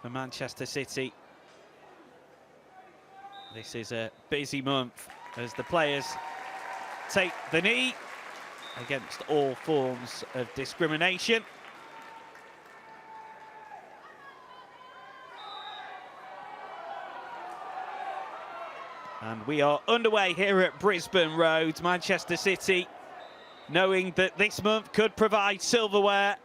for Manchester City. This is a busy month as the players take the knee against all forms of discrimination. And we are underway here at Brisbane Road. Manchester City, knowing that this month could provide silverware,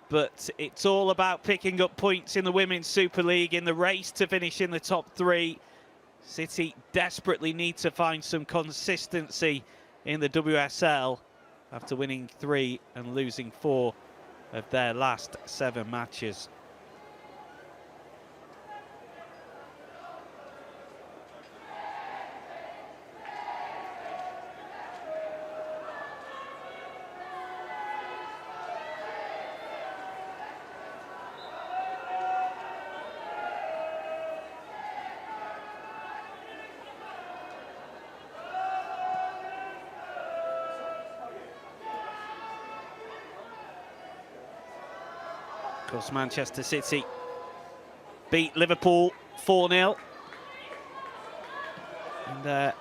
but it's all about picking up points in the Women's Super League in the race to finish in the top three. City desperately need to find some consistency in the WSL after winning 3 and losing 4 of their last 7 matches. Of course, Manchester City beat Liverpool 4-0 in their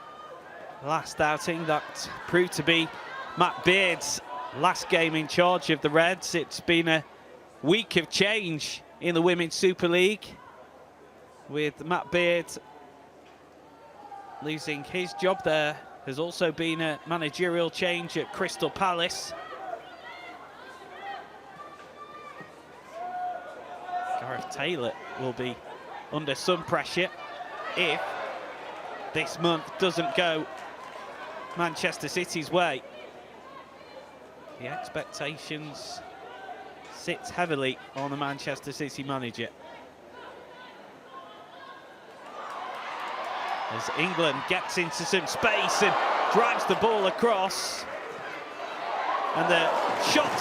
last outing. That proved to be Matt Beard's last game in charge of the Reds. It's been a week of change in the Women's Super League, with Matt Beard losing his job. There has also been a managerial change at Crystal Palace. Gareth Taylor will be under some pressure if this month doesn't go Manchester City's way. The expectations sit heavily on the Manchester City manager. As England gets into some space and drives the ball across, and the shot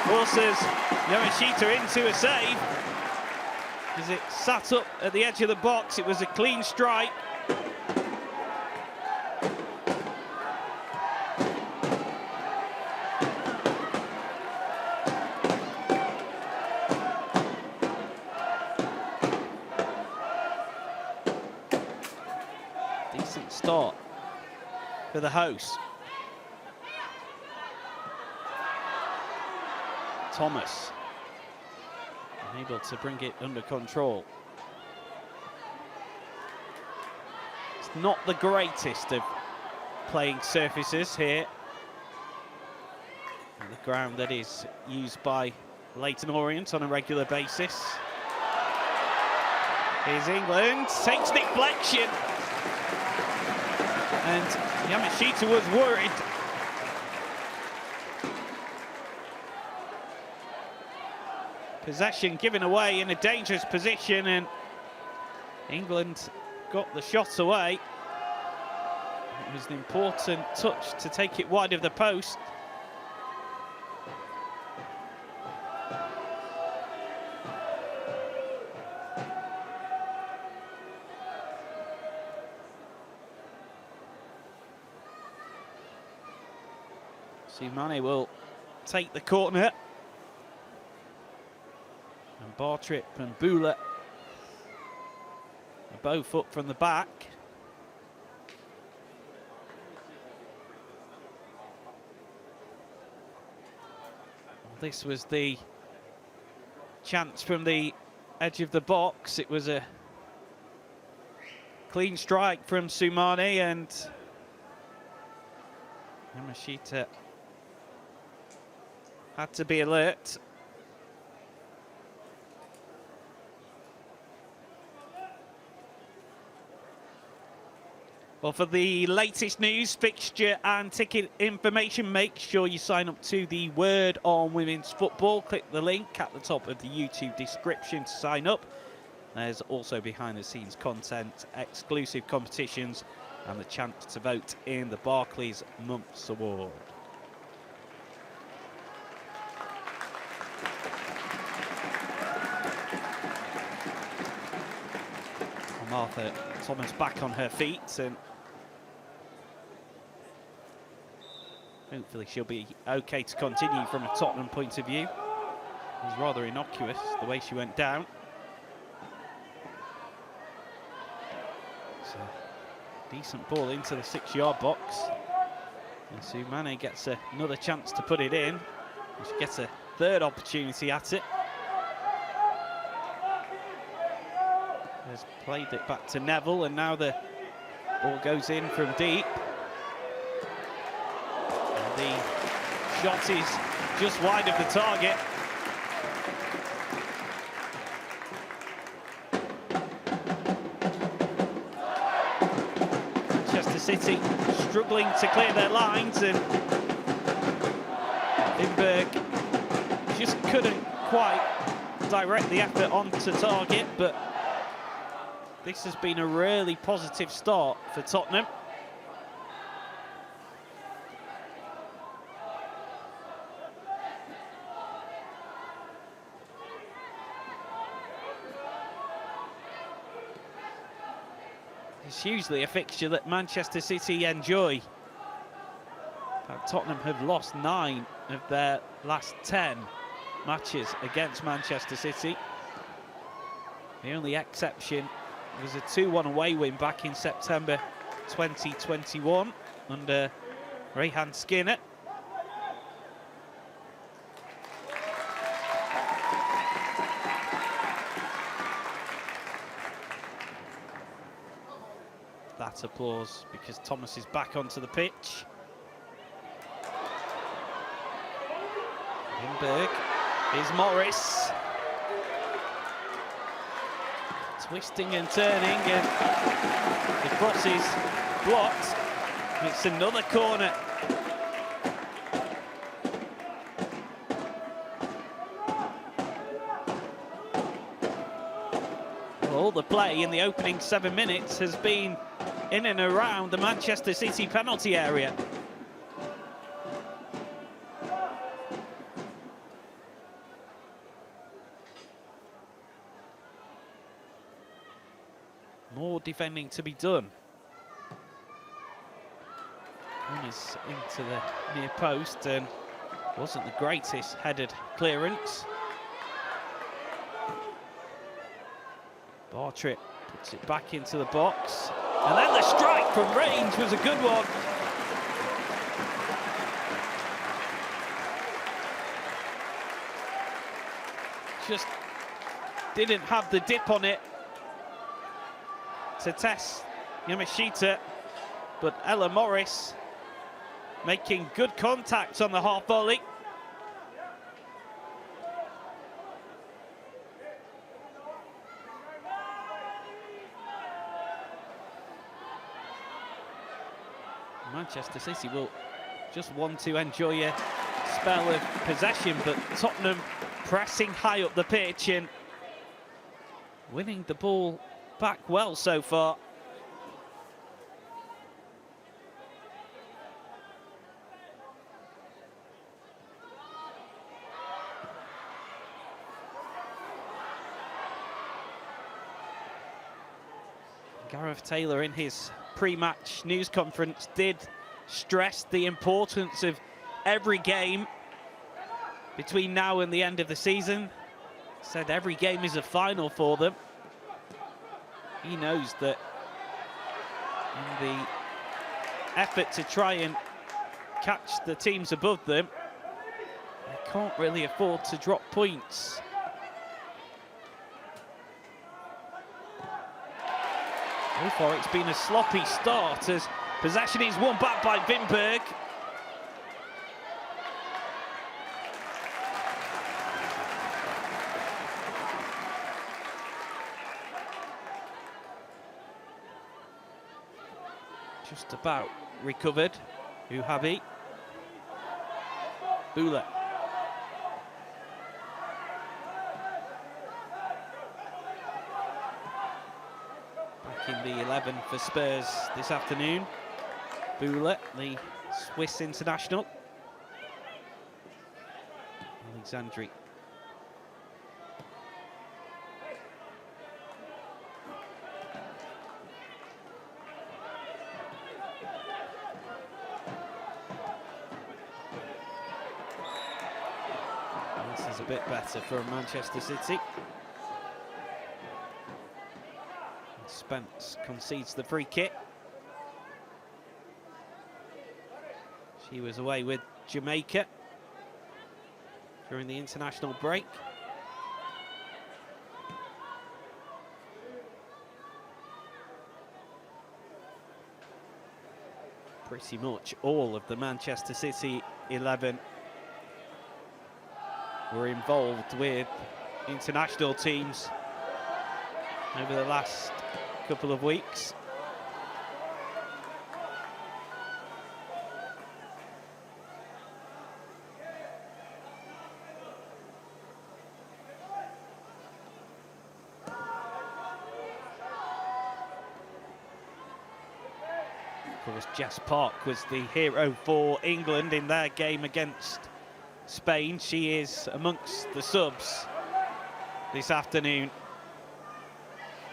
forces Yamashita into a save as it sat up at the edge of the box. It was a clean strike. Decent start for the hosts. Thomas unable to bring it under control. It's not the greatest of playing surfaces here. And the ground that is used by Leyton Orient on a regular basis. Here's England, takes deflection. And Yamashita was worried. Possession given away in a dangerous position, and England got the shot away. It was an important touch to take it wide of the post. Sumane will take the corner. And Bartrip and Bula are both up from the back. This was the chance from the edge of the box. It was a clean strike from Sumane, and Yamashita had to be alert. Well, for the latest news, fixture and ticket information, make sure you sign up to the Word on Women's Football. Click the link at the top of the YouTube description to sign up. There's also behind-the-scenes content, exclusive competitions, and the chance to vote in the Barclays Month's Award. Martha Thomas back on her feet, and hopefully she'll be okay to continue from a Tottenham point of view. It was rather innocuous, the way she went down. So, decent ball into the 6-yard box. And Soumane gets another chance to put it in. And she gets a third opportunity at it. Has played it back to Neville, and now the ball goes in from deep. And the shot is just wide of the target. Manchester City struggling to clear their lines, and Lindbergh just couldn't quite direct the effort onto target, but this has been a really positive start for Tottenham. It's usually a fixture that Manchester City enjoy. Tottenham have lost 9 of their last 10 matches against Manchester City. The only exception was a 2-1 away win back in September 2021 under Rehan Skinner. That applause because Thomas is back onto the pitch. Lindbergh is Morris. Twisting and turning, and the cross is blocked. It's another corner. Well, all the play in the opening 7 minutes has been in and around the Manchester City penalty area. More defending to be done. One is into the near post, and wasn't the greatest headed clearance. Bartrip puts it back into the box, and then the strike from range was a good one. Just didn't have the dip on it to test Yamashita, but Ella Morris making good contact on the half volley. Manchester City will just want to enjoy a spell of possession, but Tottenham pressing high up the pitch and winning the ball back well so far. Gareth Taylor in his pre-match news conference did stress the importance of every game between now and the end of the season. Said every game is a final for them. He knows that in the effort to try and catch the teams above them, they can't really afford to drop points. So far it's been a sloppy start as possession is won back by Lindbergh. Just about recovered. Uhabi. Bula. Back in the 11 for Spurs this afternoon. Bula, the Swiss international. Alexandri. a bit better from Manchester City. Spence concedes the free kick. She was away with Jamaica during the international break. Pretty much all of the Manchester City 11 were involved with international teams over the last couple of weeks. Of course, Jess Park was the hero for England in their game against Spain. She is amongst the subs this afternoon.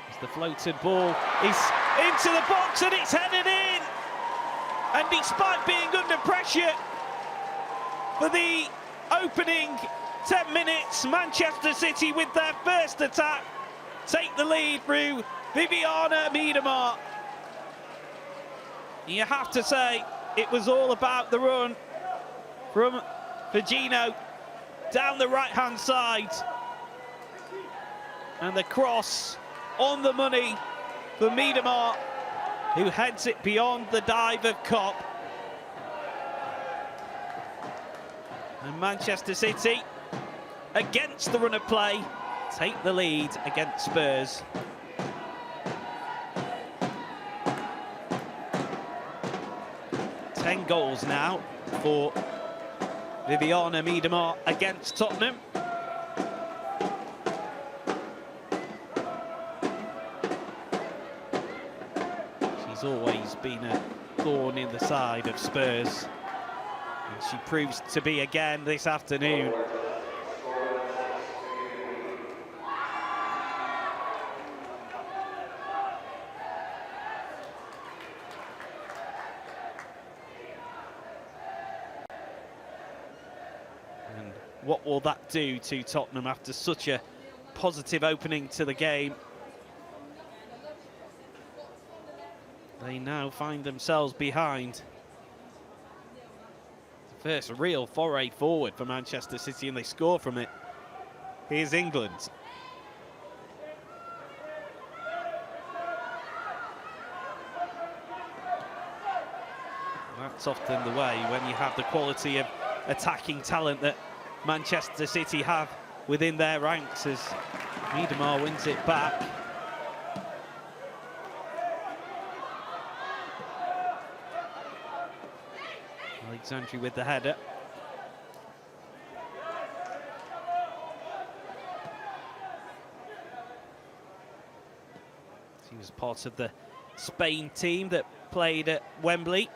As the floated ball is into the box and it's headed in. And despite being under pressure for the opening 10 minutes, Manchester City, with their first attack, take the lead through Viviana Miedema. You have to say, it was all about the run from Virginio down the right-hand side. And the cross on the money for Miedema, who heads it beyond the dive of Kopp. And Manchester City, against the run of play, take the lead against Spurs. Ten goals now for Viviana Miedema against Tottenham. She's always been a thorn in the side of Spurs, and she proves to be again this afternoon. And what will that do to Tottenham after such a positive opening to the game? They now find themselves behind. The first real foray forward for Manchester City, and they score from it. Here's England. That's often the way when you have the quality of attacking talent that Manchester City have within their ranks, as Miedema wins it back. Alexandri with the header. He was part of the Spain team that played at Wembley.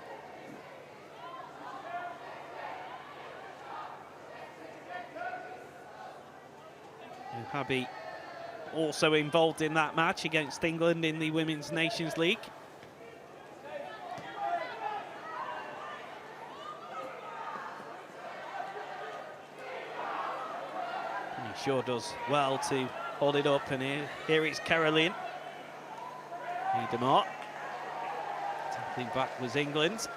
Habi also involved in that match against England in the Women's Nations League. And he sure does well to hold it up, and here it's Caroline Miedema. Tackling back was England.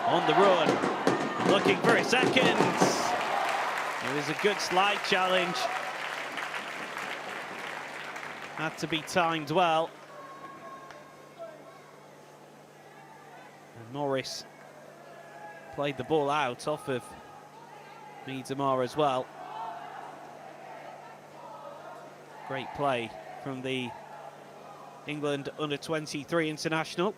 On the run, looking for a second. It was a good slide challenge. Had to be timed well. And Morris played the ball out off of Miedema as well. Great play from the England under-23 international.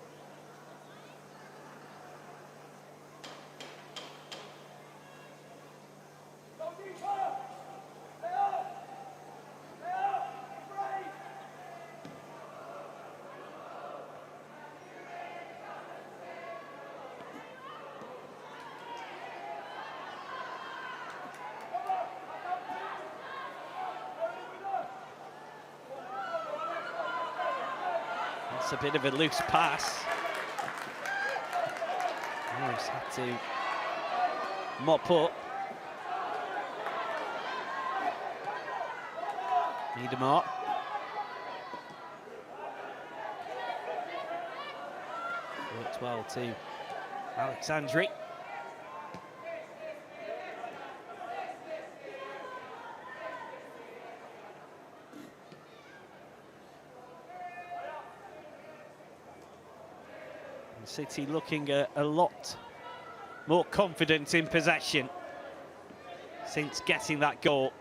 That's a bit of a loose pass. Morris had to mop up. Niedermar. Works well to Alexandri. City looking a lot more confident in possession since getting that goal.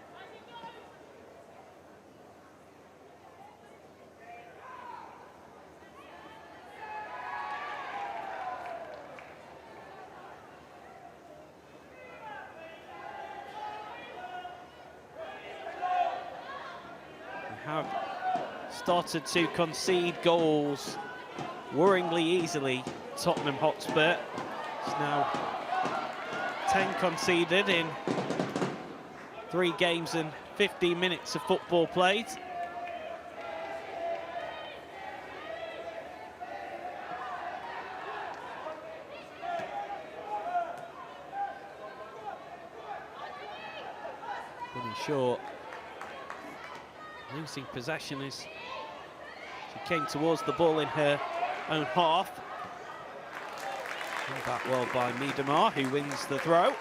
We have started to concede goals worryingly easily. Tottenham Hotspur. It's now 10 conceded in 3 games and 15 minutes of football played. Bunny Shaw losing possession as she came towards the ball in her own half. And back well by Niedermar, who wins the throw.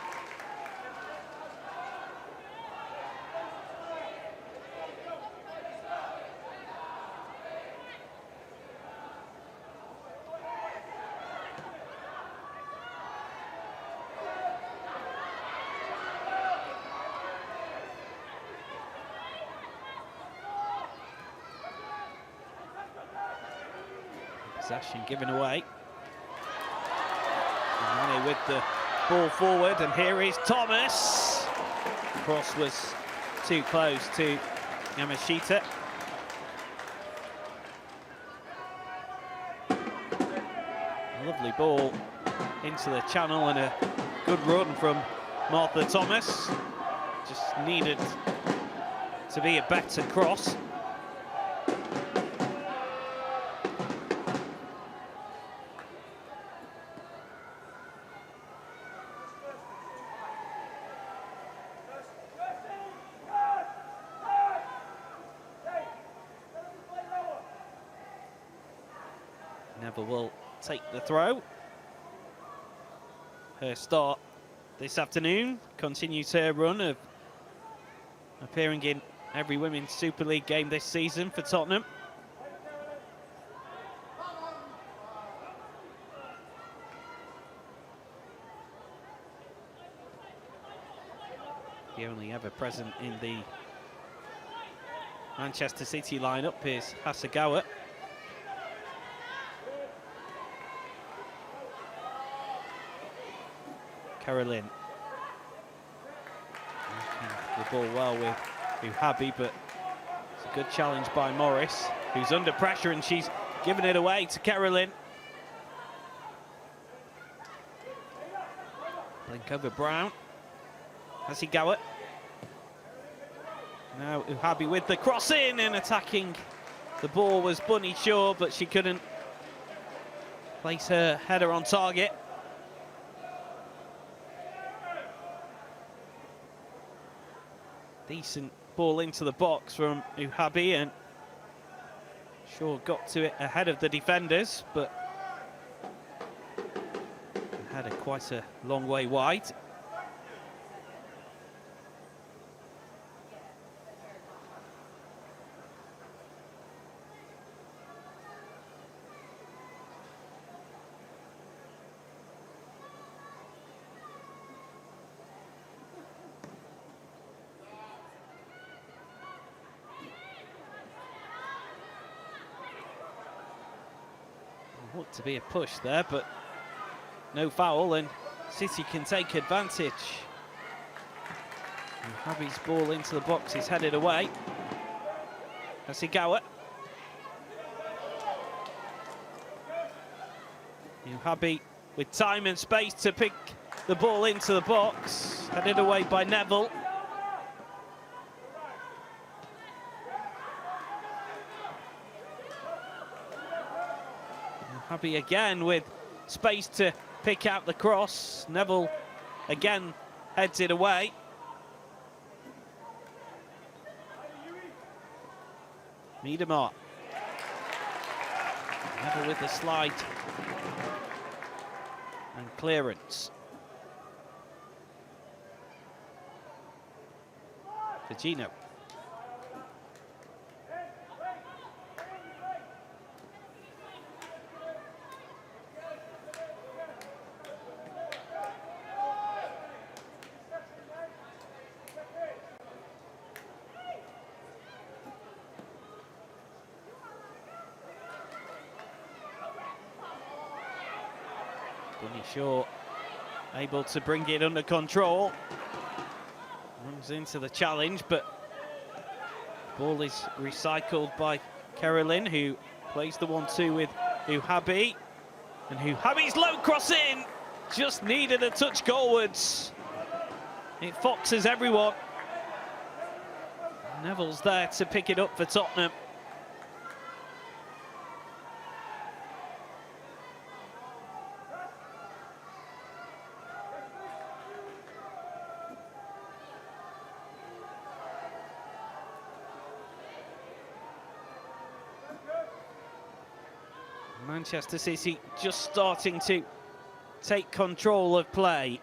Possession given away. Mane with the ball forward, and here is Thomas. Cross was too close to Yamashita. Lovely ball into the channel and a good run from Martha Thomas. Just needed to be a better cross. Neville will take the throw. Her start this afternoon continues her run of appearing in every Women's Super League game this season for Tottenham. The only ever present in the Manchester City lineup is Hasegawa. Caroline the ball well with Uhabi, but it's a good challenge by Morris, who's under pressure, and she's given it away to Caroline. Blink over Brown. Hasegawa. Now Uhabi with the cross in, and attacking the ball was Bunny Shaw, but she couldn't place her header on target. Decent ball into the box from Uhabi, and Shaw got to it ahead of the defenders, but had quite a long way wide. Ought to be a push there, but no foul, and City can take advantage. Uhabi's ball into the box is headed away. Hasegawa. Uhabi with time and space to pick the ball into the box, headed away by Neville. Happy again with space to pick out the cross. Neville again heads it away. Miedemar. Neville with the slide and clearance. Virginio. Bunny Shaw able to bring it under control. Runs into the challenge, but ball is recycled by Carolyn, who plays the 1-2 with Uhabi. And Uhabi's low cross in, just needed a touch goalwards. It foxes everyone. Neville's there to pick it up for Tottenham. Manchester City just starting to take control of play.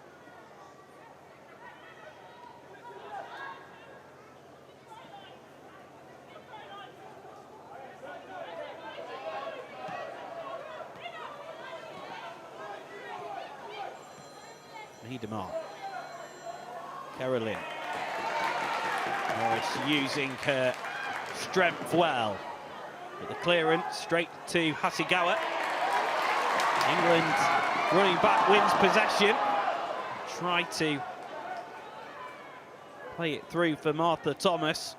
Miedemar. Carolyn. Morris using her strength well. But the clearance straight to Hasegawa. England running back wins possession. Try to play it through for Martha Thomas.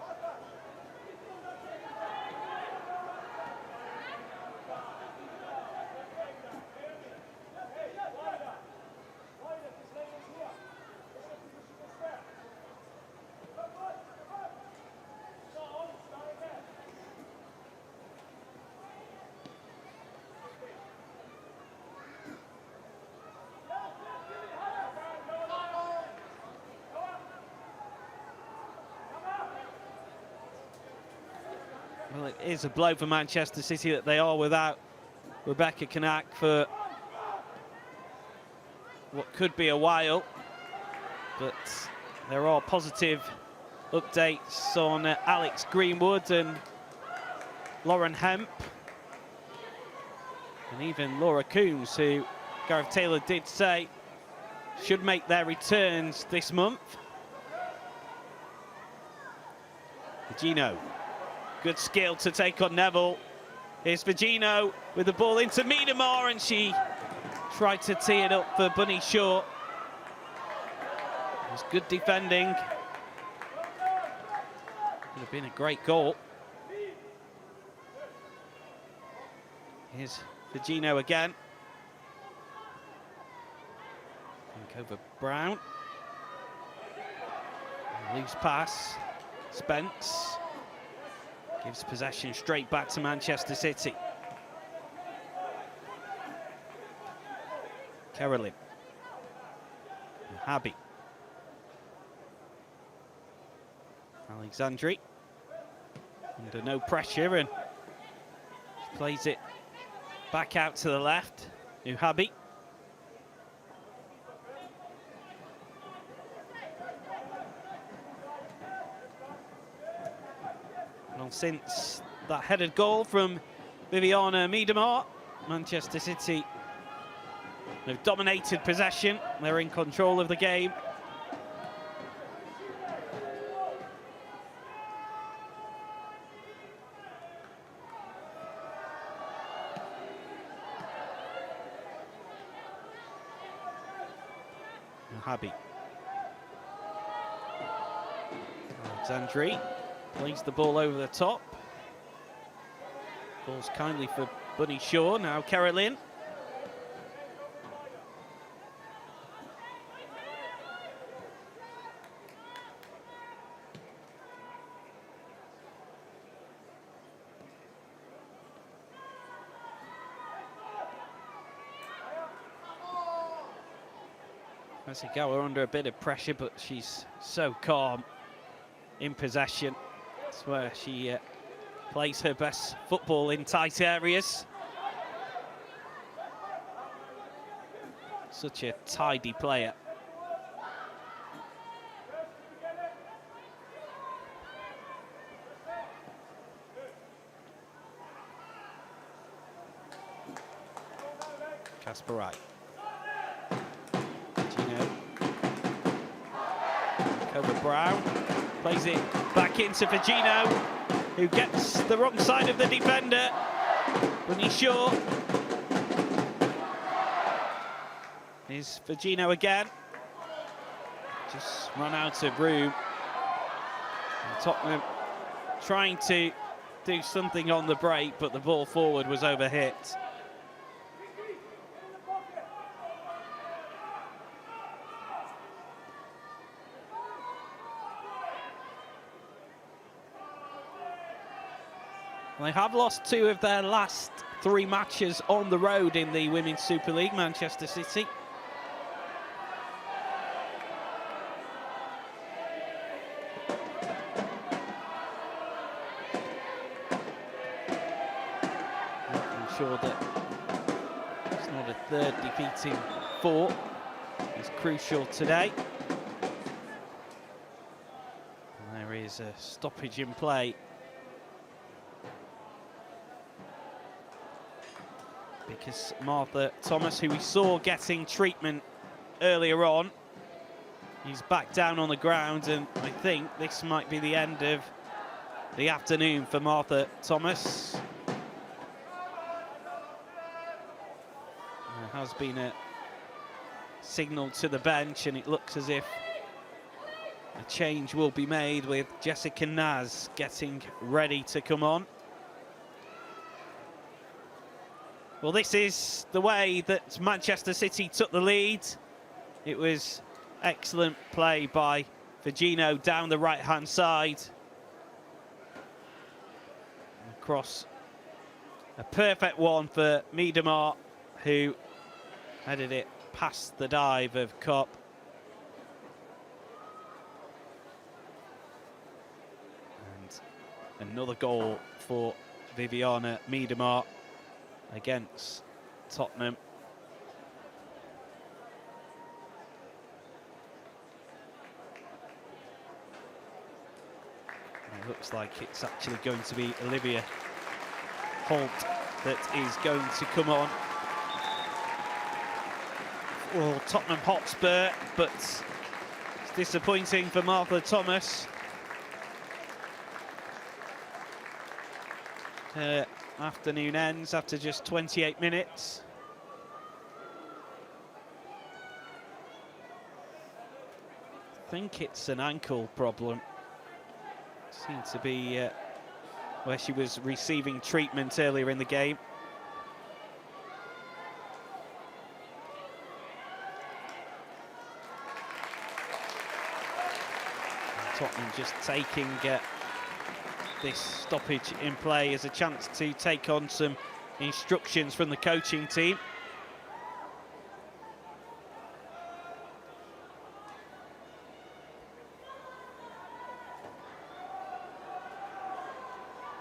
Well, it is a blow for Manchester City that they are without Rebecca Kanak for what could be a while. But there are positive updates on Alex Greenwood and Lauren Hemp. And even Laura Coombs, who Gareth Taylor did say should make their returns this month. Virginio. Good skill to take on Neville. Here's Virginio with the ball into Miedemar, and she tried to tee it up for Bunny Shaw. It was good defending. Could have been a great goal. Here's Virginio again. Think over Brown. Loose pass. Spence. Gives possession straight back to Manchester City. Carolyn. Habi. Alexandri. Under no pressure and plays it back out to the left. Uhabi. Well, since that headed goal from Viviana Miedemar, Manchester City have dominated possession. They're in control of the game. Habi. Alexandri plays the ball over the top. Balls kindly for Bunny Shaw. Now Carolyn. Hasegawa under a bit of pressure, but she's so calm in possession. That's where she plays her best football, in tight areas. Such a tidy player. Casper Wright. Gino. Over Brown. Plays it back into Virgino, who gets the wrong side of the defender. Bunny Shaw. Here's Virgino again. Just run out of room. And Tottenham trying to do something on the break, but the ball forward was overhit. They have lost 2 of their last 3 matches on the road in the Women's Super League, Manchester City. Making sure that it's not a 3rd defeating 4 is crucial today. And there is a stoppage in play. Because Martha Thomas, who we saw getting treatment earlier on, he's back down on the ground, and I think this might be the end of the afternoon for Martha Thomas. There has been a signal to the bench, and it looks as if a change will be made, with Jessica Naz getting ready to come on. Well, this is the way that Manchester City took the lead. It was excellent play by Virgino down the right-hand side. Across a perfect one for Miedemar, who headed it past the dive of Kopp. And another goal for Viviana Miedemar against Tottenham. It looks like it's actually going to be Olivia Holt that is going to come on for Tottenham Hotspur, but it's disappointing for Martha Thomas. Her afternoon ends after just 28 minutes. I think it's an ankle problem. Seemed to be where she was receiving treatment earlier in the game. And Tottenham just taking this stoppage in play as a chance to take on some instructions from the coaching team.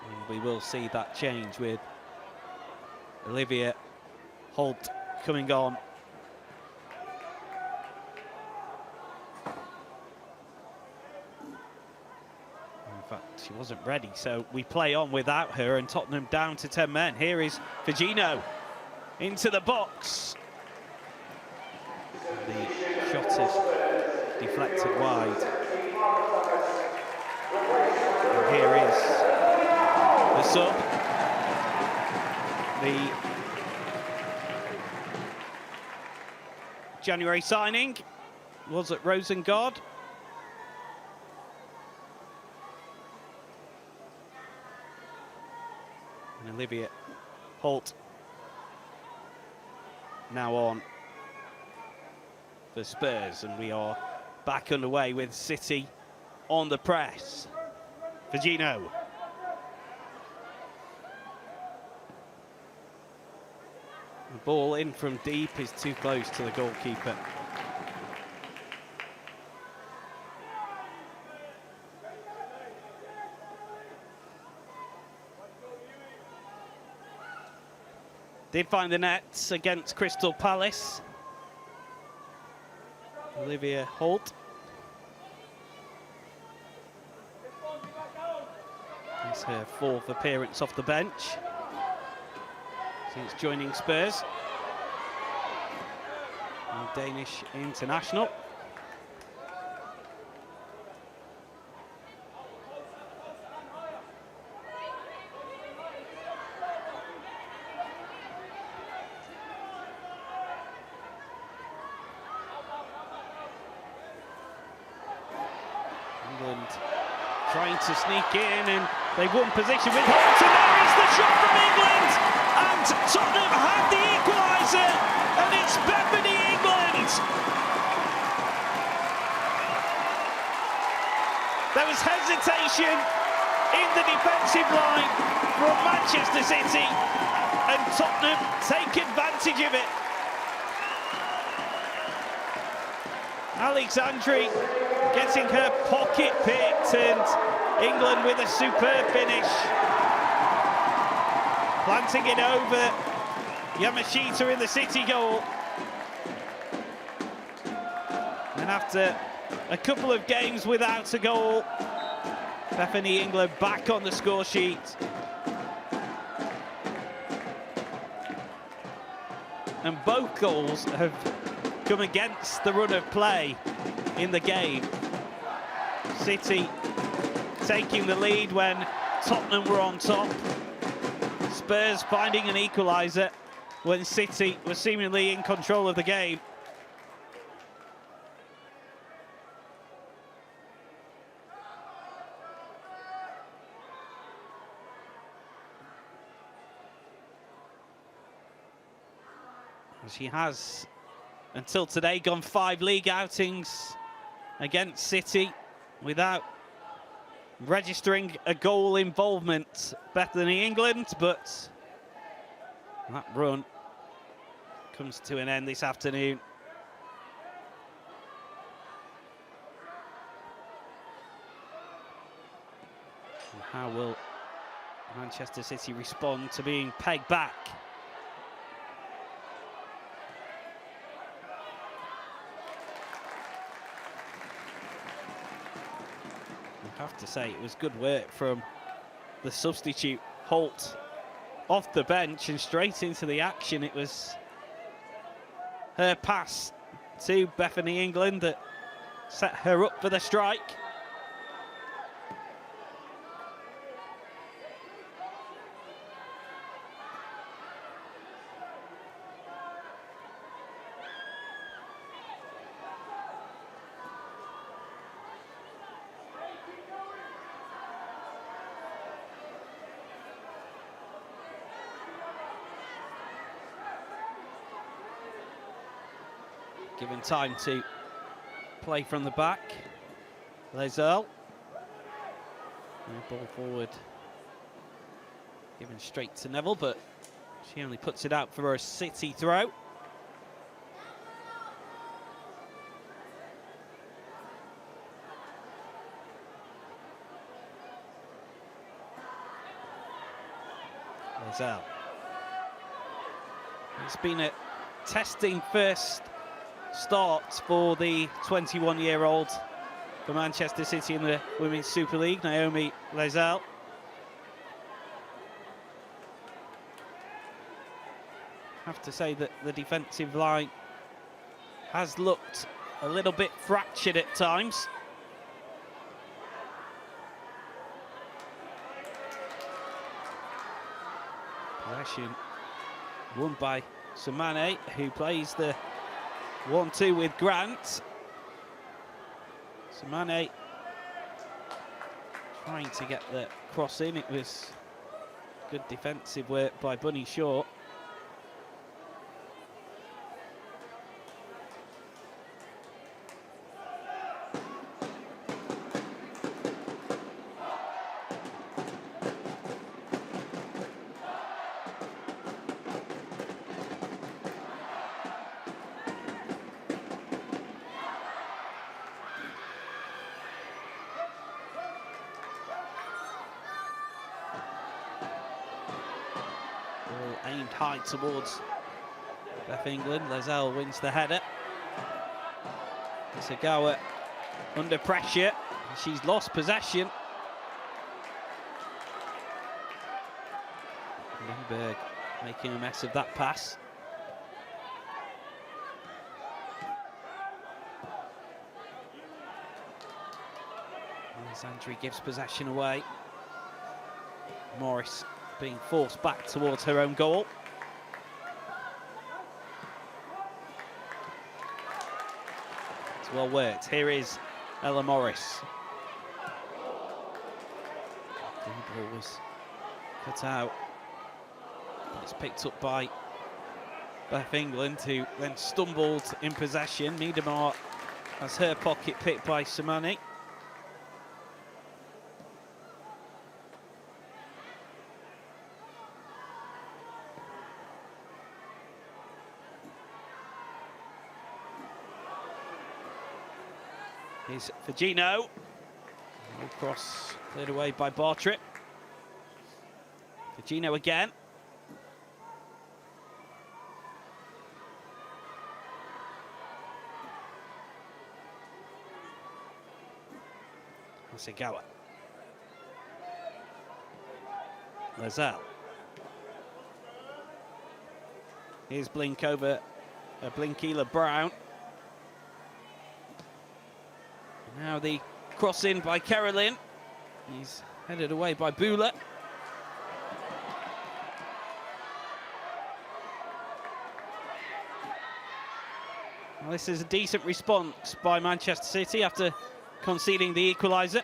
And we will see that change with Olivia Holt coming on. She wasn't ready, so we play on without her, and Tottenham down to 10 men. Here is Virgino into the box. The shot is deflected wide. And here is the sub. The January signing was at Rosengard. And Olivia Holt now on for Spurs, and we are back underway with City on the press. Virgino. The ball in from deep is too close to the goalkeeper. Did find the nets against Crystal Palace. Olivia Holt. It's her 4th appearance off the bench since joining Spurs. A Danish international. England trying to sneak in, and they won position with Holt, and there is the shot from England, and Tottenham had the equaliser, and it's Bethany England. There was hesitation in the defensive line from Manchester City, and Tottenham take advantage of it. Alexandri getting her pocket picked, and England with a superb finish. Planting it over Yamashita in the City goal. And after a couple of games without a goal, Bethany England back on the score sheet. And both goals have come against the run of play in the game. City taking the lead when Tottenham were on top. Spurs finding an equaliser when City was seemingly in control of the game. She has, until today, gone 5 league outings against City without registering a goal involvement. Bethany England, but that run comes to an end this afternoon. And how will Manchester City respond to being pegged back? I have to say, it was good work from the substitute Holt off the bench and straight into the action. It was her pass to Bethany England that set her up for the strike. Given time to play from the back. Lezel. Ball forward. Given straight to Neville, but she only puts it out for a City throw. Lezel. It's been a testing first start for the 21-year-old for Manchester City in the Women's Super League, Naomi Lezel. Have to say that the defensive line has looked a little bit fractured at times. Possession won by Samane, who plays the 1-2 with Grant. Samane trying to get the cross in. It was good defensive work by Bunny Shaw. aimed high towards Beth England. Lezelle wins the header. Sagawa under pressure. She's lost possession. Lindberg making a mess of that pass. Zandri gives possession away. Morris being forced back towards her own goal. It's well worked. Here is Ella Morris. The ball was cut out. It's picked up by Beth England, who then stumbled in possession. Miedemar has her pocket picked by Simone. Here's Fagino. Cross cleared away by Bartrip. Fagino again. Hasegawa. Lezelle. Here's Blinkila Brown. Now the cross in by Carolyn. He's headed away by Bula. Well, this is a decent response by Manchester City after conceding the equaliser.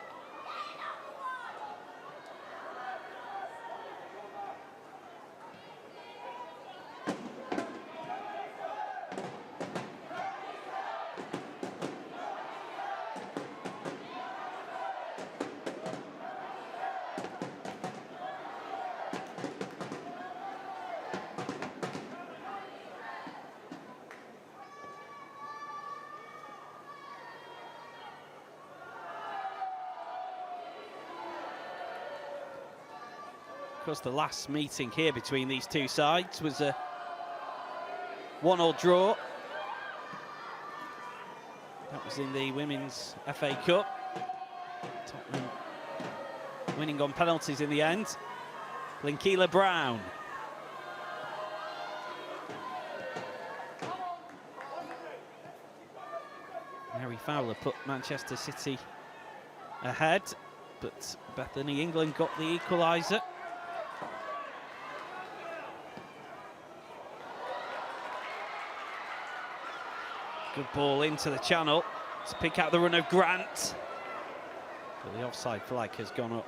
Of course, the last meeting here between these two sides was a 1-1 draw. That was in the Women's FA Cup. Tottenham winning on penalties in the end. Blinkila Brown. Mary Fowler put Manchester City ahead, but Bethany England got the equaliser. Good ball into the channel to pick out the run of Grant. But the offside flag has gone up.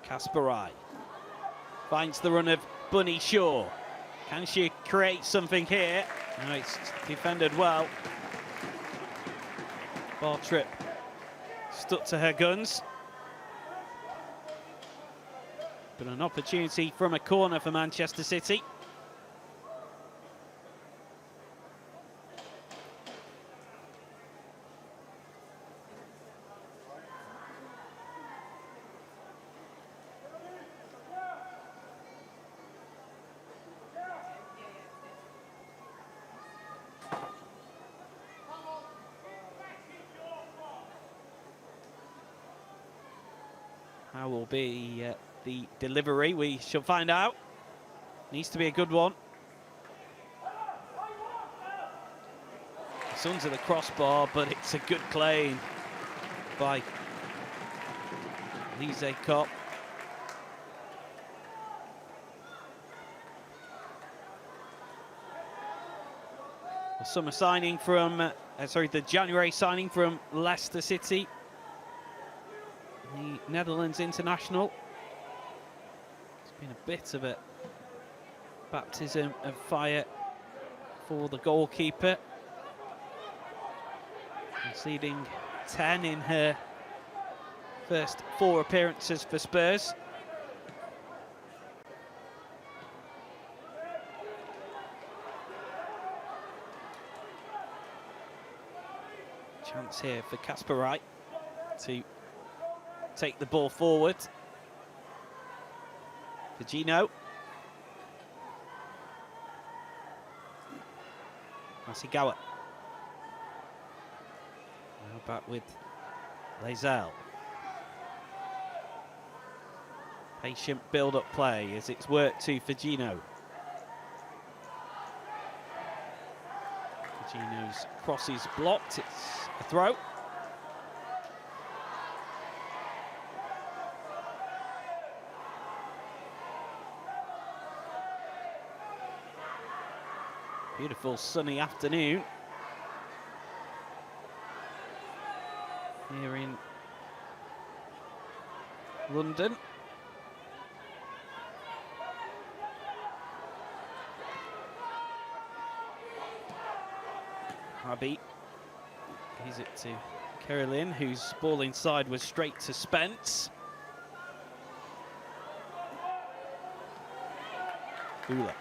Kasparai finds the run of Bunny Shaw. Can she create something here? No, it's defended well. Bartrip stuck to her guns. But an opportunity from a corner for Manchester City. How will be the delivery? We shall find out. Needs to be a good one. It's under the crossbar, but it's a good claim by Lise Kopp. The summer signing from, the January signing from Leicester City. The Netherlands international. It's been a bit of a baptism of fire for the goalkeeper, conceding 10 in her first 4 appearances for Spurs. Chance here for Casper Wright to take the ball forward. Virginio. Masigawa. Now back with Lazelle. Patient build-up play as it's worked to Virginio. Virginio's cross is blocked, it's a throw. Beautiful sunny afternoon here in London. Harvey gives it to Carolyn, whose ball inside was straight to Spence. Hula.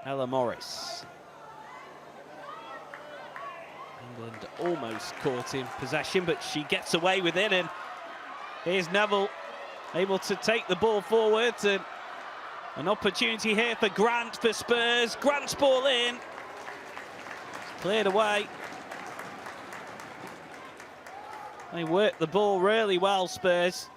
Ella Morris. England almost caught in possession, but she gets away with it, and here's Neville able to take the ball forward, and an opportunity here for Grant for Spurs. Grant's ball in. It's cleared away. They work the ball really well, Spurs.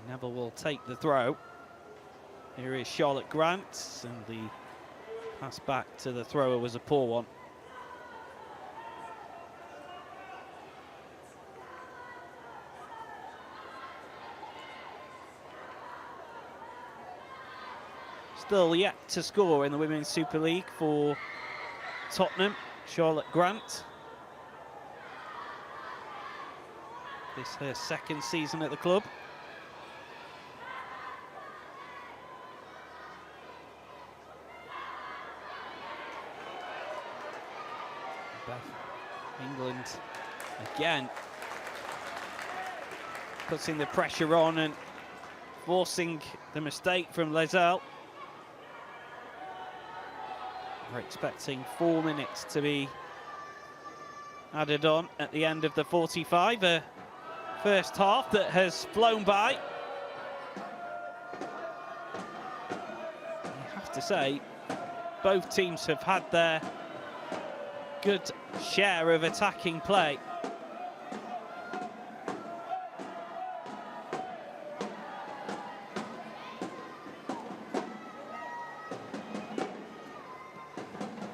Neville will take the throw. Here is Charlotte Grant, and the pass back to the thrower was a poor one. Still yet to score in the Women's Super League for Tottenham, Charlotte Grant. This is her second season at the club. England again putting the pressure on and forcing the mistake from Lazelle. We're expecting 4 minutes to be added on at the end of the 45. A first half that has flown by. You have to say, both teams have had their good share of attacking play.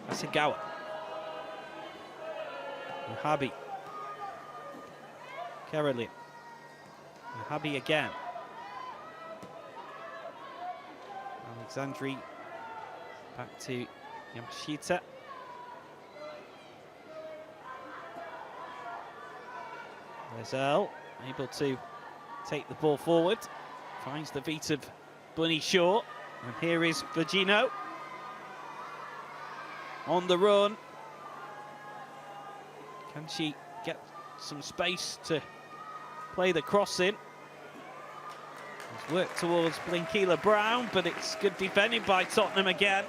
Masigawa. Muhabi. Carolyn. Muhabi again. Alexandri back to Yamashita. Lazelle able to take the ball forward, finds the feet of Bunny Shaw, and here is Virginio on the run. Can she get some space to play the cross in? It's worked towards Blinkila Brown, but it's good defending by Tottenham again.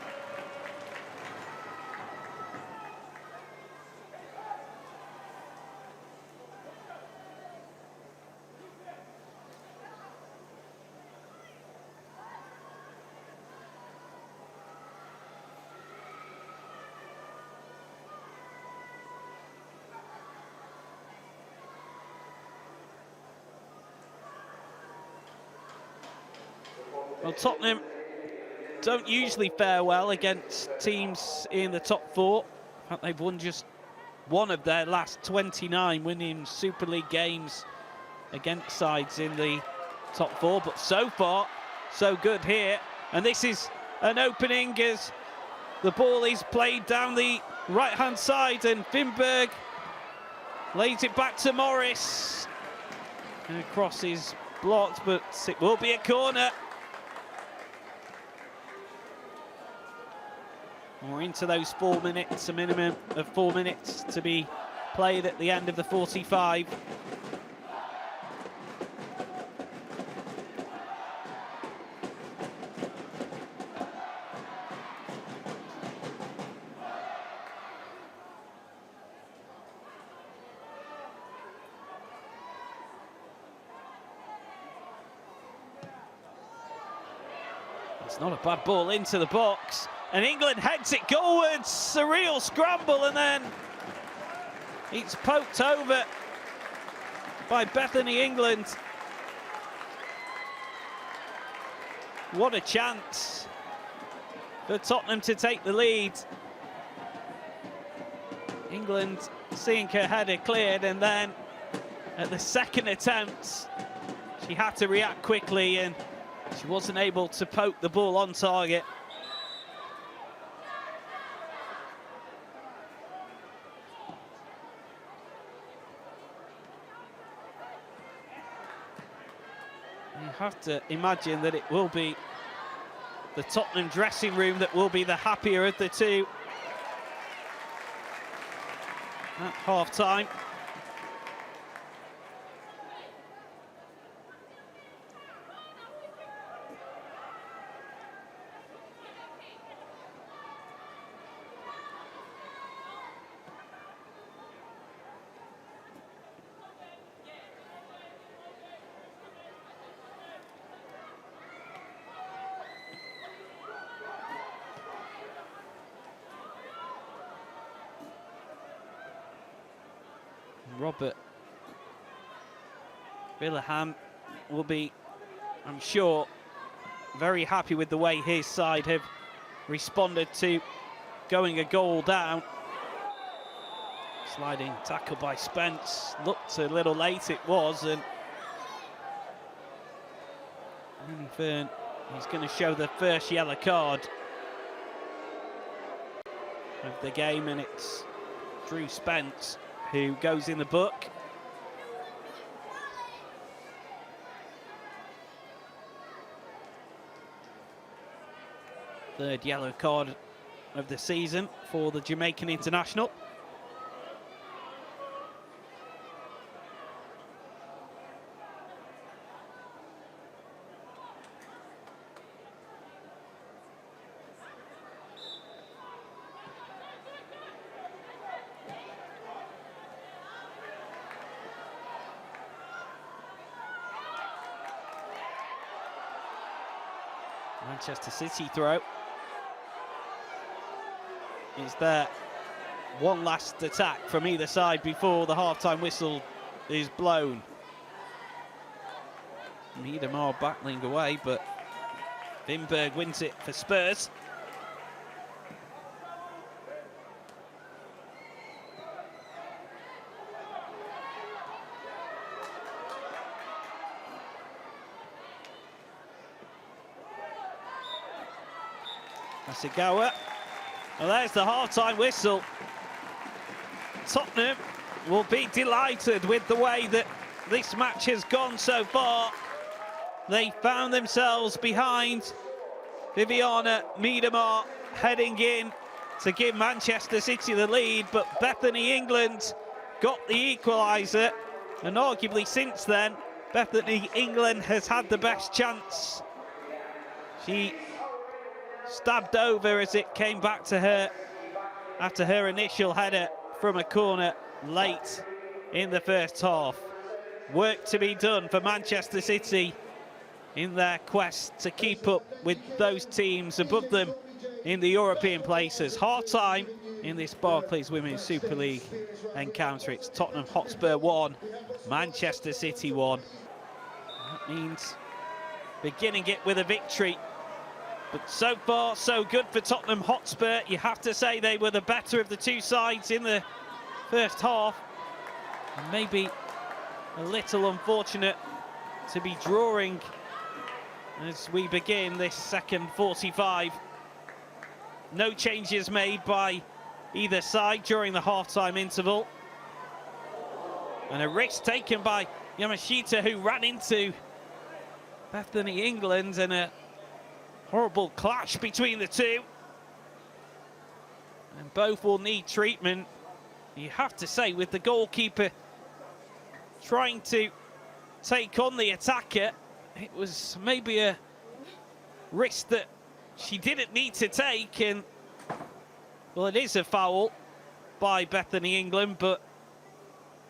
Well, Tottenham don't usually fare well against teams in the top 4. In fact, they've won just one of their last 29 winning Super League games against sides in the top 4. But so far, so good here. And this is an opening as the ball is played down the right-hand side, and Finberg lays it back to Morris. And cross is blocked, but it will be a corner. We're into those 4 minutes, a minimum of 4 minutes to be played at the end of the 45. It's not a bad ball into the box. And England heads it goalwards, a real scramble, and then it's poked over by Bethany England. What a chance for Tottenham to take the lead. England seeing her header cleared, and then at the second attempt, she had to react quickly, and she wasn't able to poke the ball on target. You have to imagine that it will be the Tottenham dressing room that will be the happier of the two at half-time. Robert Villaham will be, I'm sure, very happy with the way his side have responded to going a goal down. Sliding tackle by Spence, looked a little late, it was, and Rooney Fern, he's going to show the first yellow card of the game, and it's Drew Spence who goes in the book. Third yellow card of the season for the Jamaican international. Manchester City throw. Is there one last attack from either side before the half-time whistle is blown? Miedemar battling away, but Finberg wins it for Spurs. Asigawa. Well, there's the half-time whistle. Tottenham will be delighted with the way that this match has gone so far. They found themselves behind. Viviana Miedemar heading in to give Manchester City the lead, but Bethany England got the equaliser, and arguably since then, Bethany England has had the best chance. She stabbed over as it came back to her after her initial header from a corner late in the first half. Work to be done for Manchester City in their quest to keep up with those teams above them in the European places. Half-time in this Barclays Women's Super League encounter. It's Tottenham Hotspur 1, Manchester City 1. That means beginning it with a victory. But so far, so good for Tottenham Hotspur. You have to say they were the better of the two sides in the first half. And maybe a little unfortunate to be drawing as we begin this second 45. No changes made by either side during the half-time interval. And a risk taken by Yamashita, who ran into Bethany England, and a horrible clash between the two. And both will need treatment. You have to say, with the goalkeeper trying to take on the attacker, it was maybe a risk that she didn't need to take. And, well, it is a foul by Bethany England, but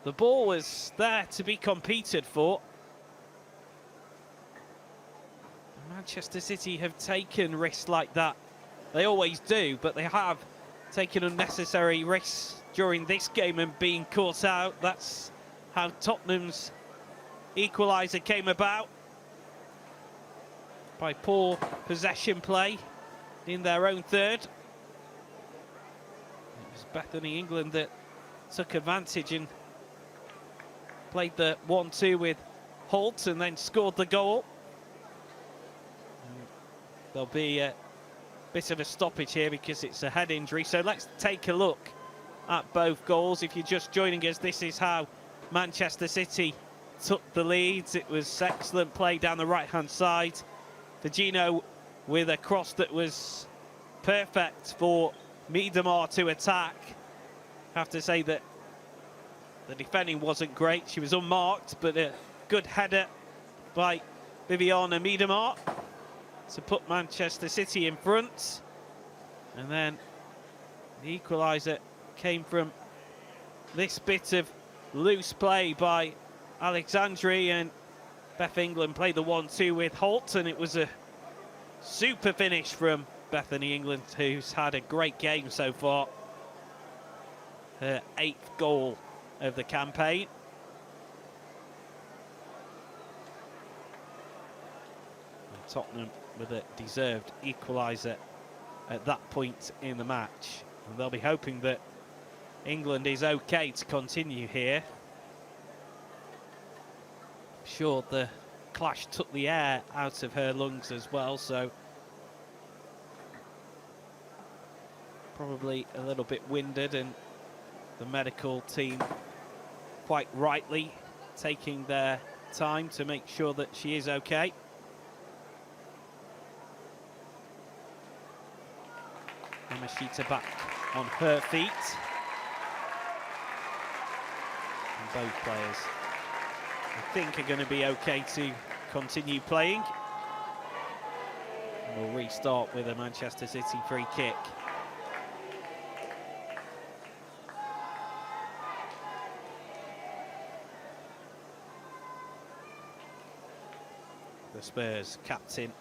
the ball was there to be competed for. Manchester City have taken risks like that. They always do, but they have taken unnecessary risks during this game and being caught out. That's how Tottenham's equaliser came about, by poor possession play in their own third. It was Bethany England that took advantage and played the 1-2 with Holt and then scored the goal. And there'll be a bit of a stoppage here because it's a head injury. So let's take a look at both goals. If you're just joining us, this is how Manchester City took the lead. It was excellent play down the right-hand side. Virginio with a cross that was perfect for Miedemar to attack. I have to say that the defending wasn't great. She was unmarked, but a good header by Viviana Miedemar to put Manchester City in front. And then the equaliser came from this bit of loose play by Alexandri, and Beth England played the 1-2 with Holt, and it was a super finish from Bethany England, who's had a great game so far. Her 8th goal of the campaign. And Tottenham with a deserved equaliser at that point in the match. And they'll be hoping that England is okay to continue here. I'm sure the clash took the air out of her lungs as well, so probably a little bit winded, and the medical team quite rightly taking their time to make sure that she is okay. Yamashita back on her feet. And both players, I think, are going to be okay to continue playing. And we'll restart with a Manchester City free kick. The Spurs captain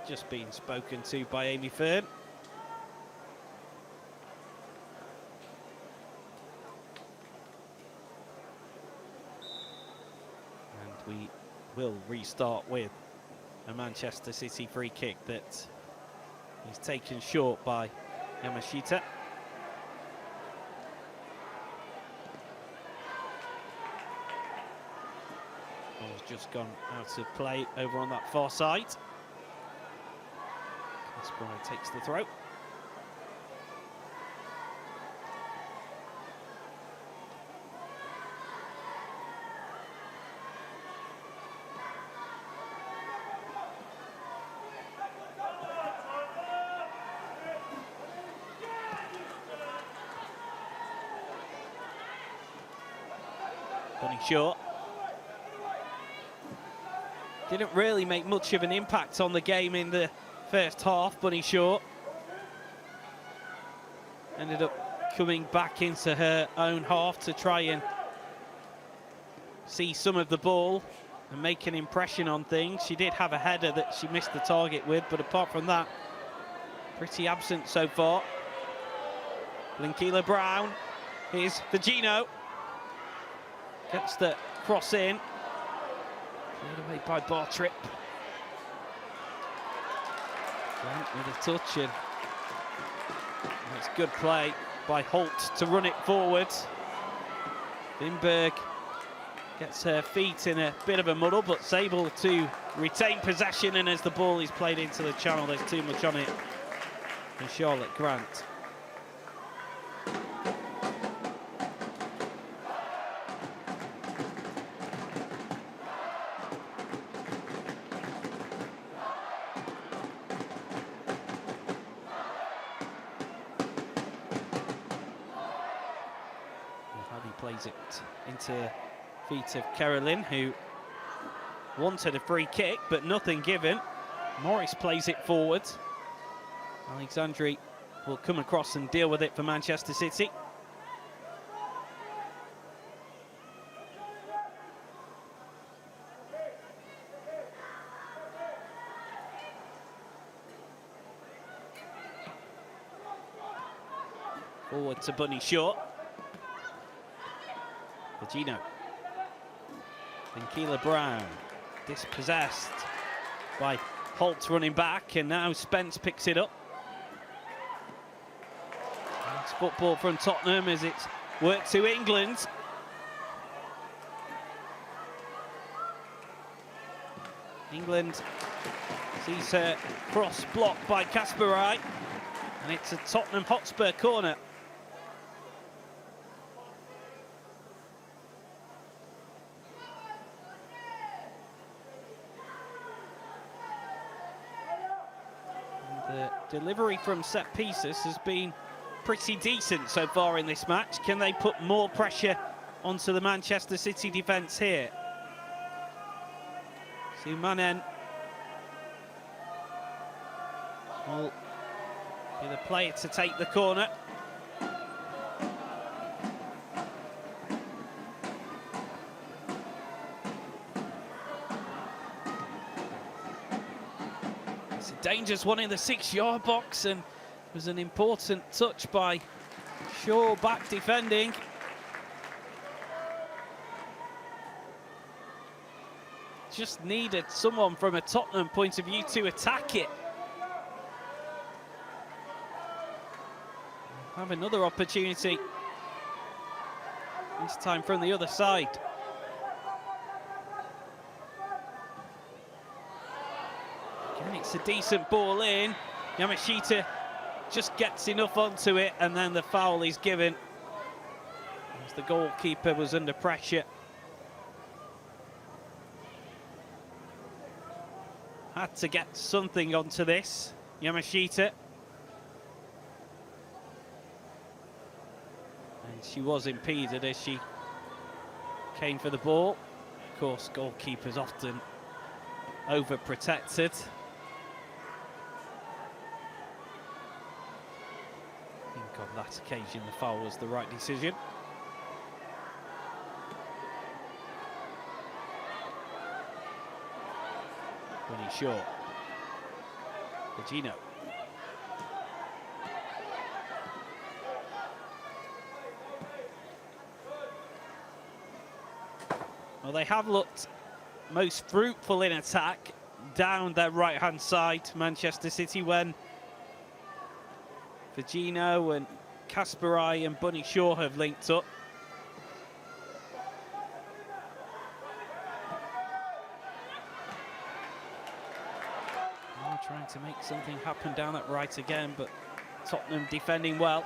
just being spoken to by Amy Fern. And we will restart with a Manchester City free kick that is taken short by Yamashita. Ball's just gone out of play over on that far side. Hotspur takes the throw. Bunny short. Didn't really make much of an impact on the game in the first half, Bunny Shaw. Ended up coming back into her own half to try and see some of the ball and make an impression on things. She did have a header that she missed the target with, but apart from that, pretty absent so far. Blinkila Brown, here's Virginio. Gets the cross in. Cleared away by Bartrip. With a touch, and it's good play by Holt to run it forward. Lindberg Gets her feet in a bit of a muddle, but's able to retain possession, and as the ball is played into the channel, there's too much on it for Charlotte Grant. Plays it into feet of Carolyn, who wanted a free kick, but nothing given. Morris plays it forward. Alexandri will come across and deal with it for Manchester City. Forward to Bunny Shaw. Gino. Then Keela Brown, dispossessed by Holt running back, and now Spence picks it up. It's football from Tottenham as it's worked to England. England sees her cross blocked by Kasperai, and it's a Tottenham Hotspur corner. The delivery from set pieces has been pretty decent so far in this match. Can they put more pressure onto the Manchester City defence here? Sumanen will be the player to take the corner. Dangerous one in the 6-yard box, and it was an important touch by Shaw back defending. Just needed someone from a Tottenham point of view to attack it. Have another opportunity, this time from the other side. It's a decent ball in. Yamashita just gets enough onto it, and then the foul is given as the goalkeeper was under pressure. Had to get something onto this, Yamashita. And she was impeded as she came for the ball. Of course, goalkeepers often overprotected. On that occasion, the foul was the right decision. Bunny Shaw. Gino. Well, they have looked most fruitful in attack down their right-hand side, Manchester City, when Gino and Kasperai and Bunny Shaw have linked up. Oh, trying to make something happen down that right again, but Tottenham defending well.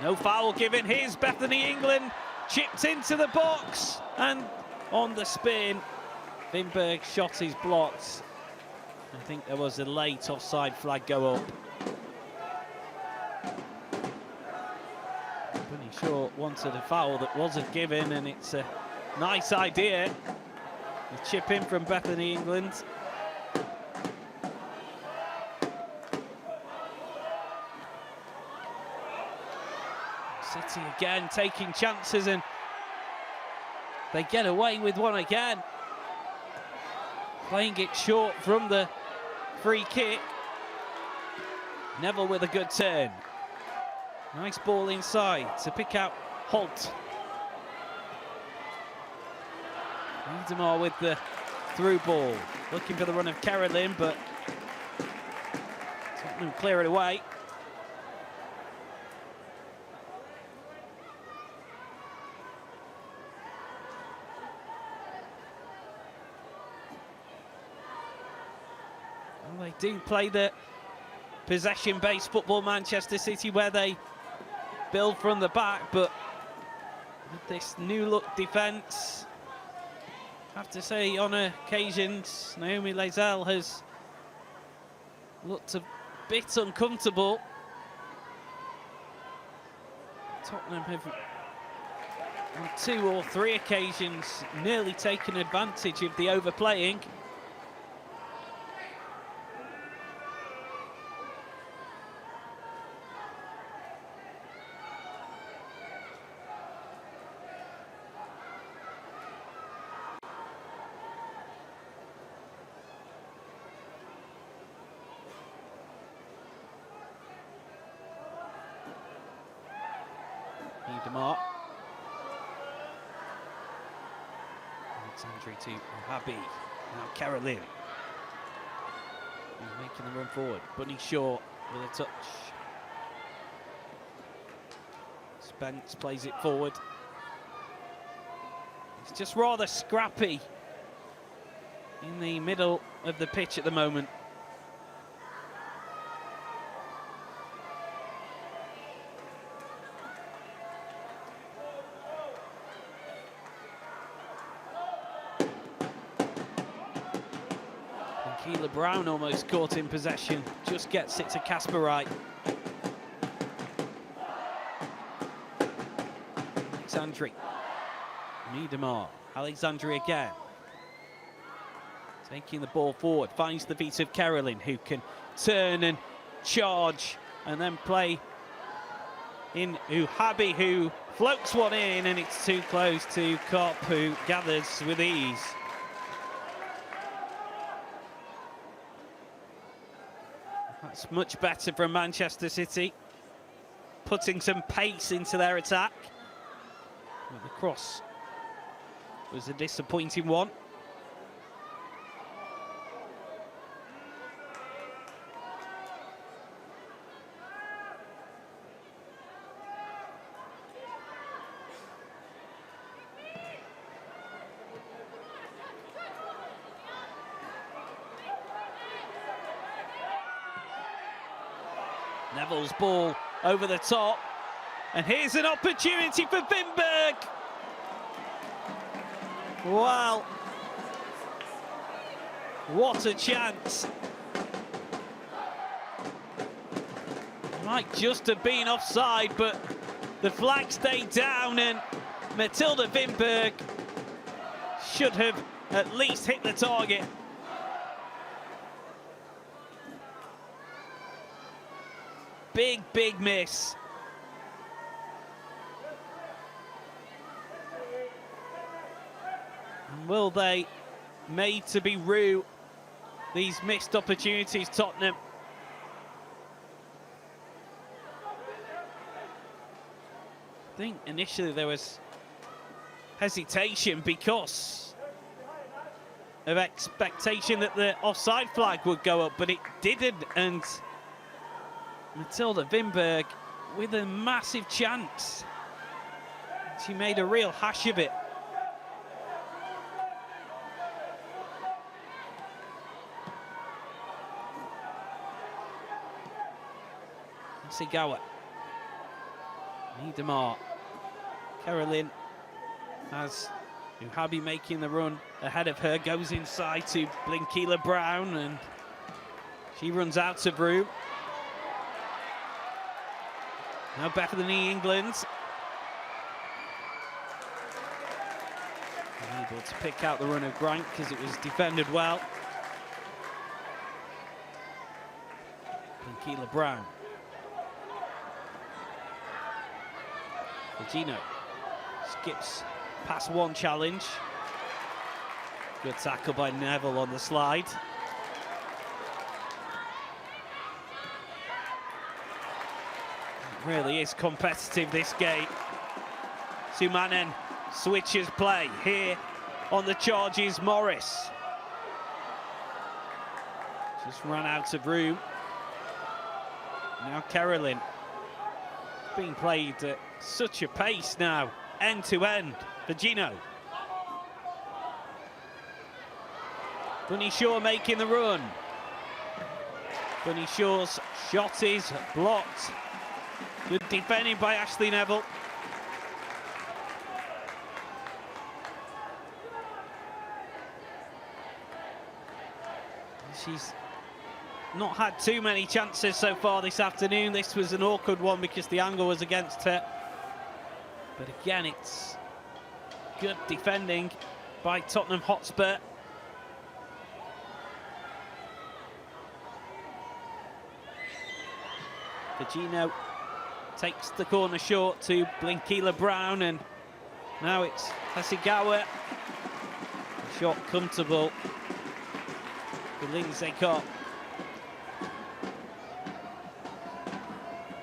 No foul given. Here's Bethany England, chipped into the box, and on the spin, Vinberg's shot is blocked. I think there was a late offside flag go up. Bunny Shaw wanted a foul that wasn't given, and it's a nice idea. The chip in from Bethany England. City again taking chances, and they get away with one again. Playing it short from the free kick. Neville with a good turn. Nice ball inside to pick out Holt. Niedemar with the through ball. Looking for the run of Carolyn, but Tottenham clear it away. They do play the possession-based football, Manchester City, where they build from the back, but with this new-look defence, I have to say, on occasions, Naomi Lazelle has looked a bit uncomfortable. Tottenham have, on 2 or 3 occasions, nearly taken advantage of the overplaying. DeMar. Alexandri to Habi. Now Carolyn. He's making the run forward. Bunny Shaw with a touch. Spence plays it forward. It's just rather scrappy in the middle of the pitch at the moment. Keeler Brown almost caught in possession, just gets it to Casper Wright. Alexandri. Miedemar. Alexandri again. Taking the ball forward, finds the feet of Carolyn, who can turn and charge and then play in Uhabi, who floats one in, and it's too close to Kopp, who gathers with ease. That's much better from Manchester City, putting some pace into their attack. But the cross was a disappointing one. Neville's ball over the top, and here's an opportunity for Vinberg. Wow, what a chance. Might just have been offside, but the flag stayed down, and Matilda Vinberg should have at least hit the target. Big miss. And will they made to be rue these missed opportunities, Tottenham? I think initially there was hesitation because of expectation that the offside flag would go up, but it didn't, and Matilda Vinberg with a massive chance. She made a real hash of it. Sigawa. Miedemar. Carolyn has Uhabi making the run ahead of her, goes inside to Blinkila Brown, and she runs out of room. Now Bethany England. Able to pick out the run of Grant because it was defended well. Blinkila Brown. Gino skips past one challenge. Good tackle by Neville on the slide. It really is competitive, this game. Sumanen switches play here on the charges. Morris just ran out of room. Now Carolyn. Being played at such a pace now, end to end for Gino. Bunny Shaw making the run. Bunny Shaw's shot is blocked. Good defending by Ashley Neville. She's not had too many chances so far this afternoon. This was an awkward one because the angle was against her. But again, it's good defending by Tottenham Hotspur. Virginia takes the corner short to Blinkila Brown, and now it's Hasegawa. Shot comfortable for Lindsay Cobb.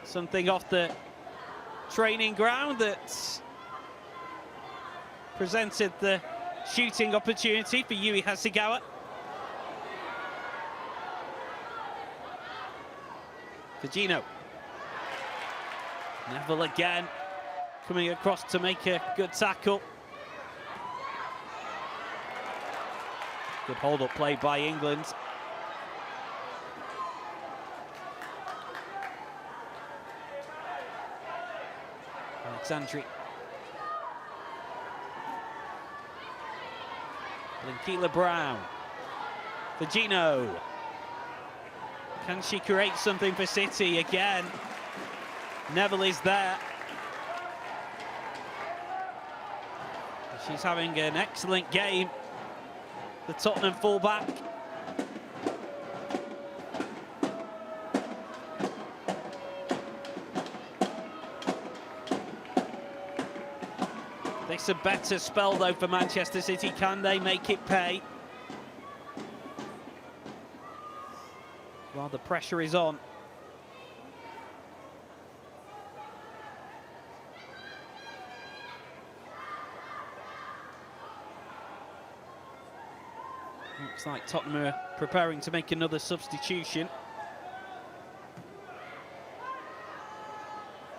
Something off the training ground that presented the shooting opportunity for Yui Hasegawa. Fujino. Neville again, coming across to make a good tackle. Good hold-up play by England. Alexandri. Blinkila Brown. Fujino. Can she create something for City again? Neville is there. She's having an excellent game, the Tottenham fullback. This a better spell though for Manchester City. Can they make it pay? Well, the pressure is on. Looks like Tottenham are preparing to make another substitution.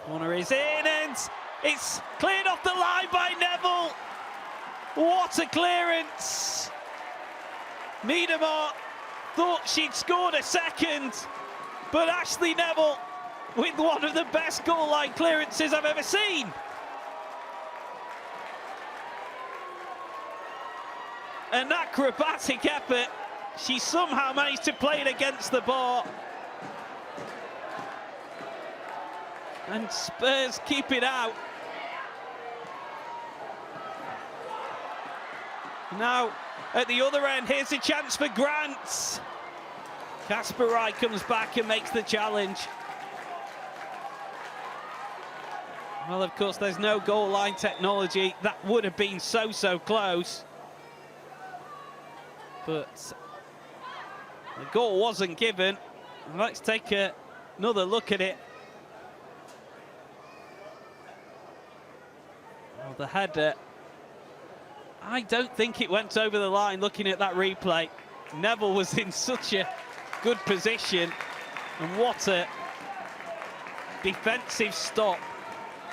Corner is in and it's cleared off the line by Neville. What a clearance. Miedemar thought she'd scored a second, but Ashley Neville with one of the best goal line clearances I've ever seen. An acrobatic effort. She somehow managed to play it against the bar. And Spurs keep it out. Now, at the other end, here's a chance for Grant. Casper Wright comes back and makes the challenge. Well, of course, there's no goal line technology. That would have been so close. But the goal wasn't given. Let's take another look at it. Well, the header, I don't think it went over the line looking at that replay. Neville was in such a good position, and what a defensive stop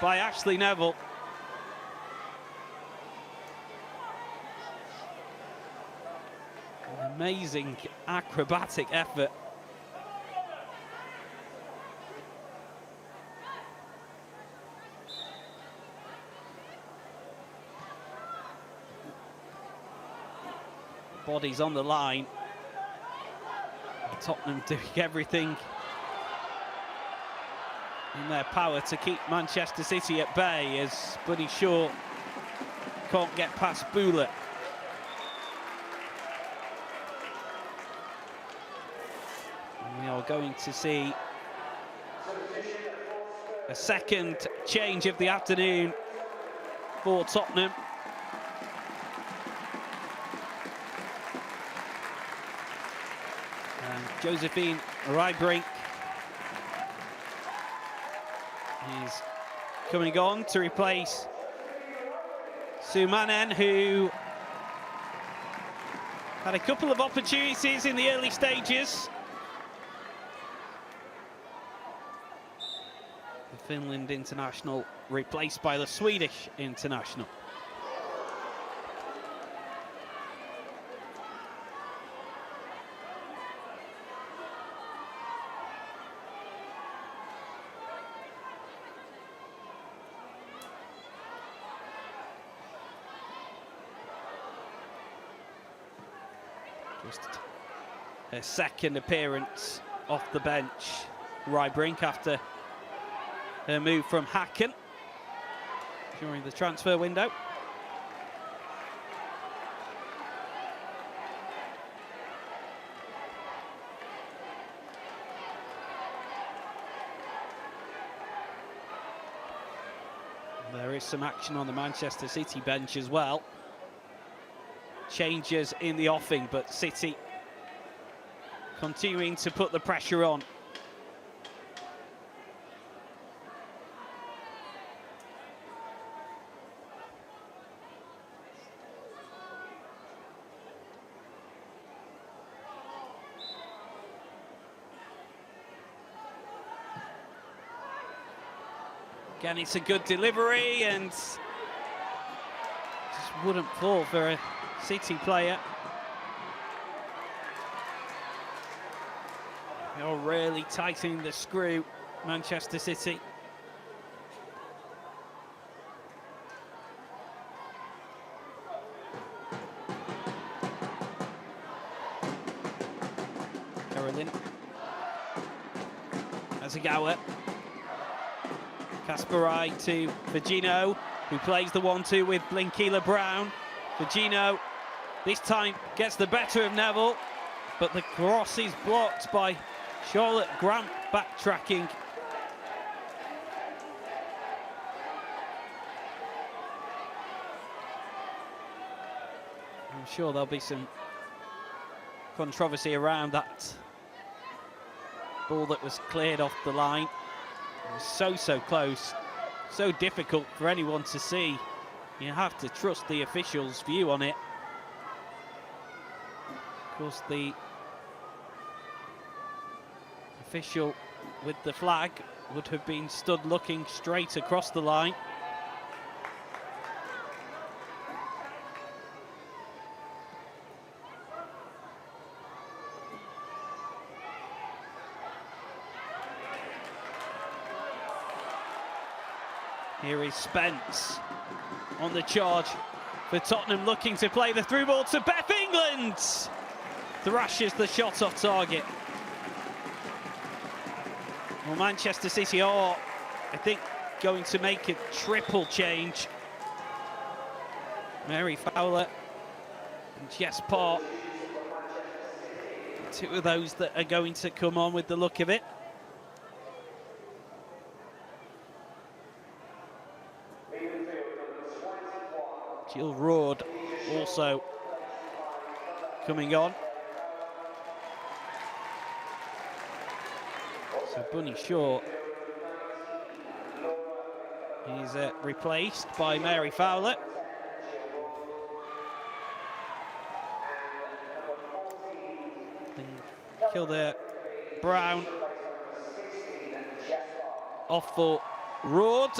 by Ashley Neville. An amazing acrobatic effort. Bodies on the line. Tottenham doing everything in their power to keep Manchester City at bay as Bunny Shaw can't get past Bula. And we are going to see a second change of the afternoon for Tottenham. Josephine Rybrink is coming on to replace Sumanen, who had a couple of opportunities in the early stages. The Finland international replaced by the Swedish international. Just her second appearance off the bench, Rybbrink, after her move from Hacken during the transfer window. There is some action on the Manchester City bench as well. Changes in the offing, but City continuing to put the pressure on. Again, it's a good delivery and just wouldn't fall for a City player. They're really tightening the screw, Manchester City. Caroline. Azagawa. Kasparai to Virginio, who plays the 1-2 with Blinkila Brown. Virginio this time gets the better of Neville, but the cross is blocked by Charlotte Grant, backtracking. I'm sure there'll be some controversy around that ball that was cleared off the line. It was so close, so difficult for anyone to see. You have to trust the officials' view on it. Of course, the official with the flag would have been stood looking straight across the line. Here is Spence on the charge for Tottenham, looking to play the through ball to Beth England. Thrashes the shot off target. Well, Manchester City are, I think, going to make a triple change. Mary Fowler and Jess Park, two of those that are going to come on with the look of it. Jill Roord also coming on. So Bunny Shaw is replaced by Mary Fowler. Kildare Brown off for Roord.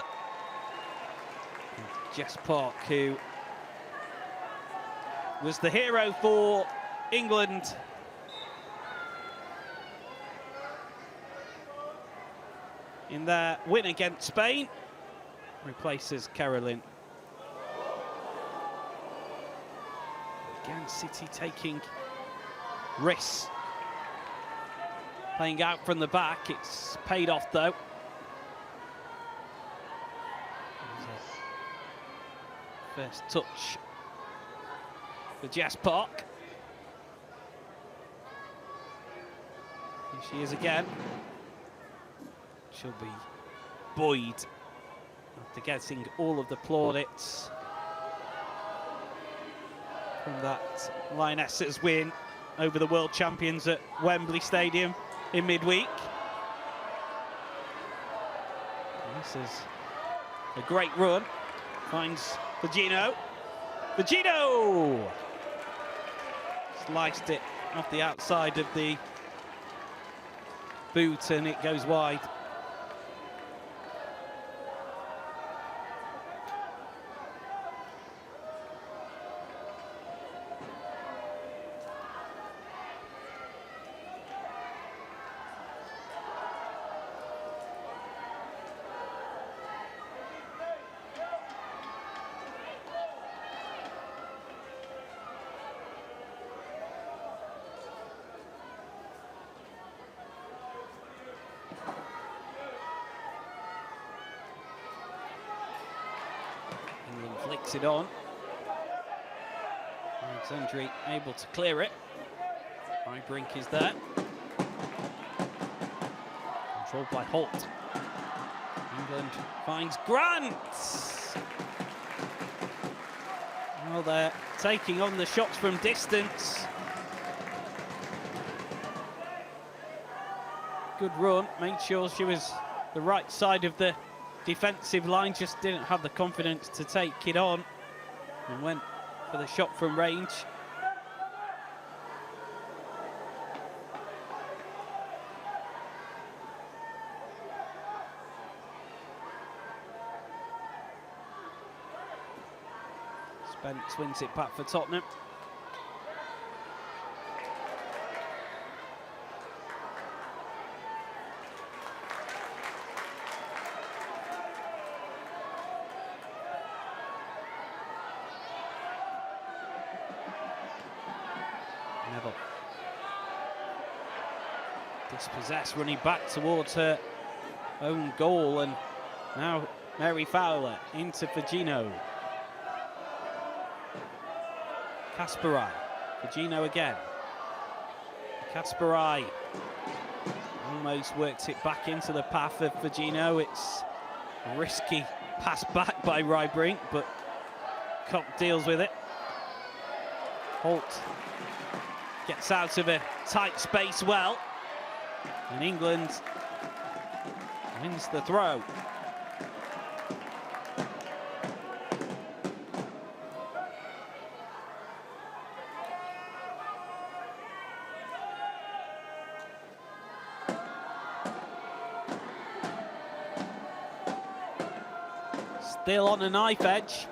Jess Park, who was the hero for England in their win against Spain, replaces Caroline. Again, City taking risks, playing out from the back. It's paid off though. First touch for Jess Park. Here she is again. She'll be buoyed after getting all of the plaudits from that Lionesses win over the world champions at Wembley Stadium in midweek. And this is a great run. Finds Virginio. Virginio! Sliced it off the outside of the boot and it goes wide. Flicks it on. Alexandri able to clear it. High Brink is there. Controlled by Holt. England finds Grant. Well, they're taking on the shots from distance. Good run, made sure she was the right side of the defensive line, just didn't have the confidence to take it on and went for the shot from range. Spence wins it back for Tottenham. Neville. Dispossessed, running back towards her own goal, and now Mary Fowler into Fagino. Kasparai, Fagino again. Kasparai almost works it back into the path of Fagino. It's a risky pass back by Rybrink, but Kopp deals with it. Holt gets out of a tight space well, and England wins the throw. Still on a knife edge,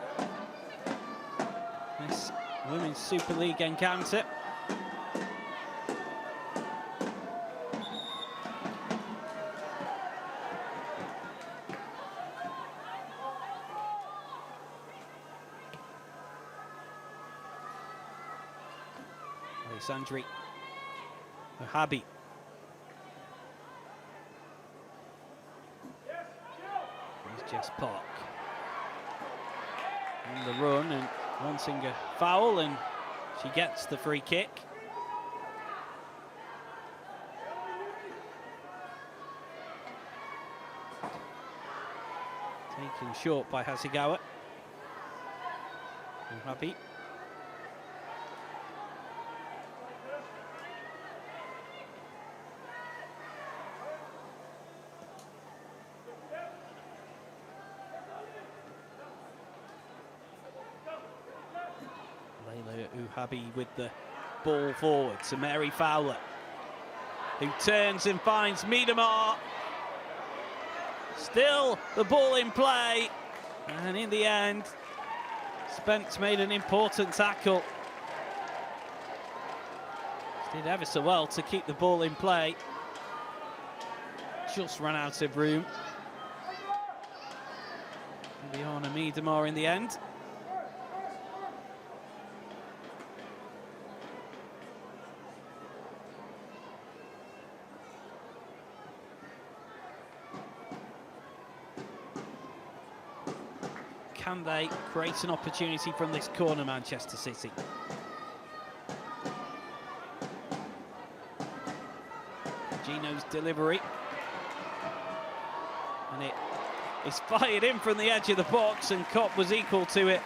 this Women's Super League encounter. Alexandri Habi. Here's Jess Park. On the run and wanting a foul, and she gets the free kick. Taken short by Hasegawa. And Habi. Uhabi with the ball forward to Mary Fowler, who turns and finds Miedemar. Still the ball in play, and in the end Spence made an important tackle. Did ever so well to keep the ball in play. Just ran out of room. Biana Miedemar in the end. Can they create an opportunity from this corner, Manchester City? Gino's delivery. And it is fired in from the edge of the box, and Kopp was equal to it.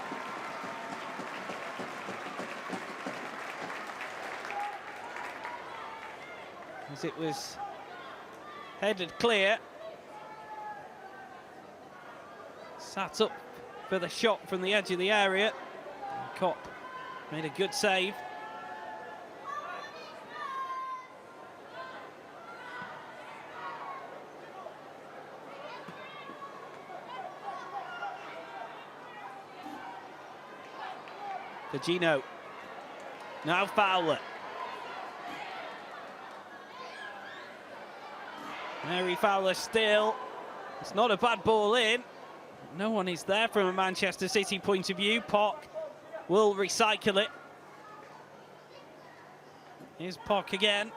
As it was headed clear. Sat up for the shot from the edge of the area. And Kopp made a good save. Fagino. Now Fowler. Mary Fowler still. It's not a bad ball in. No one is there from a Manchester City point of view. Pock will recycle it. Here's Pock again.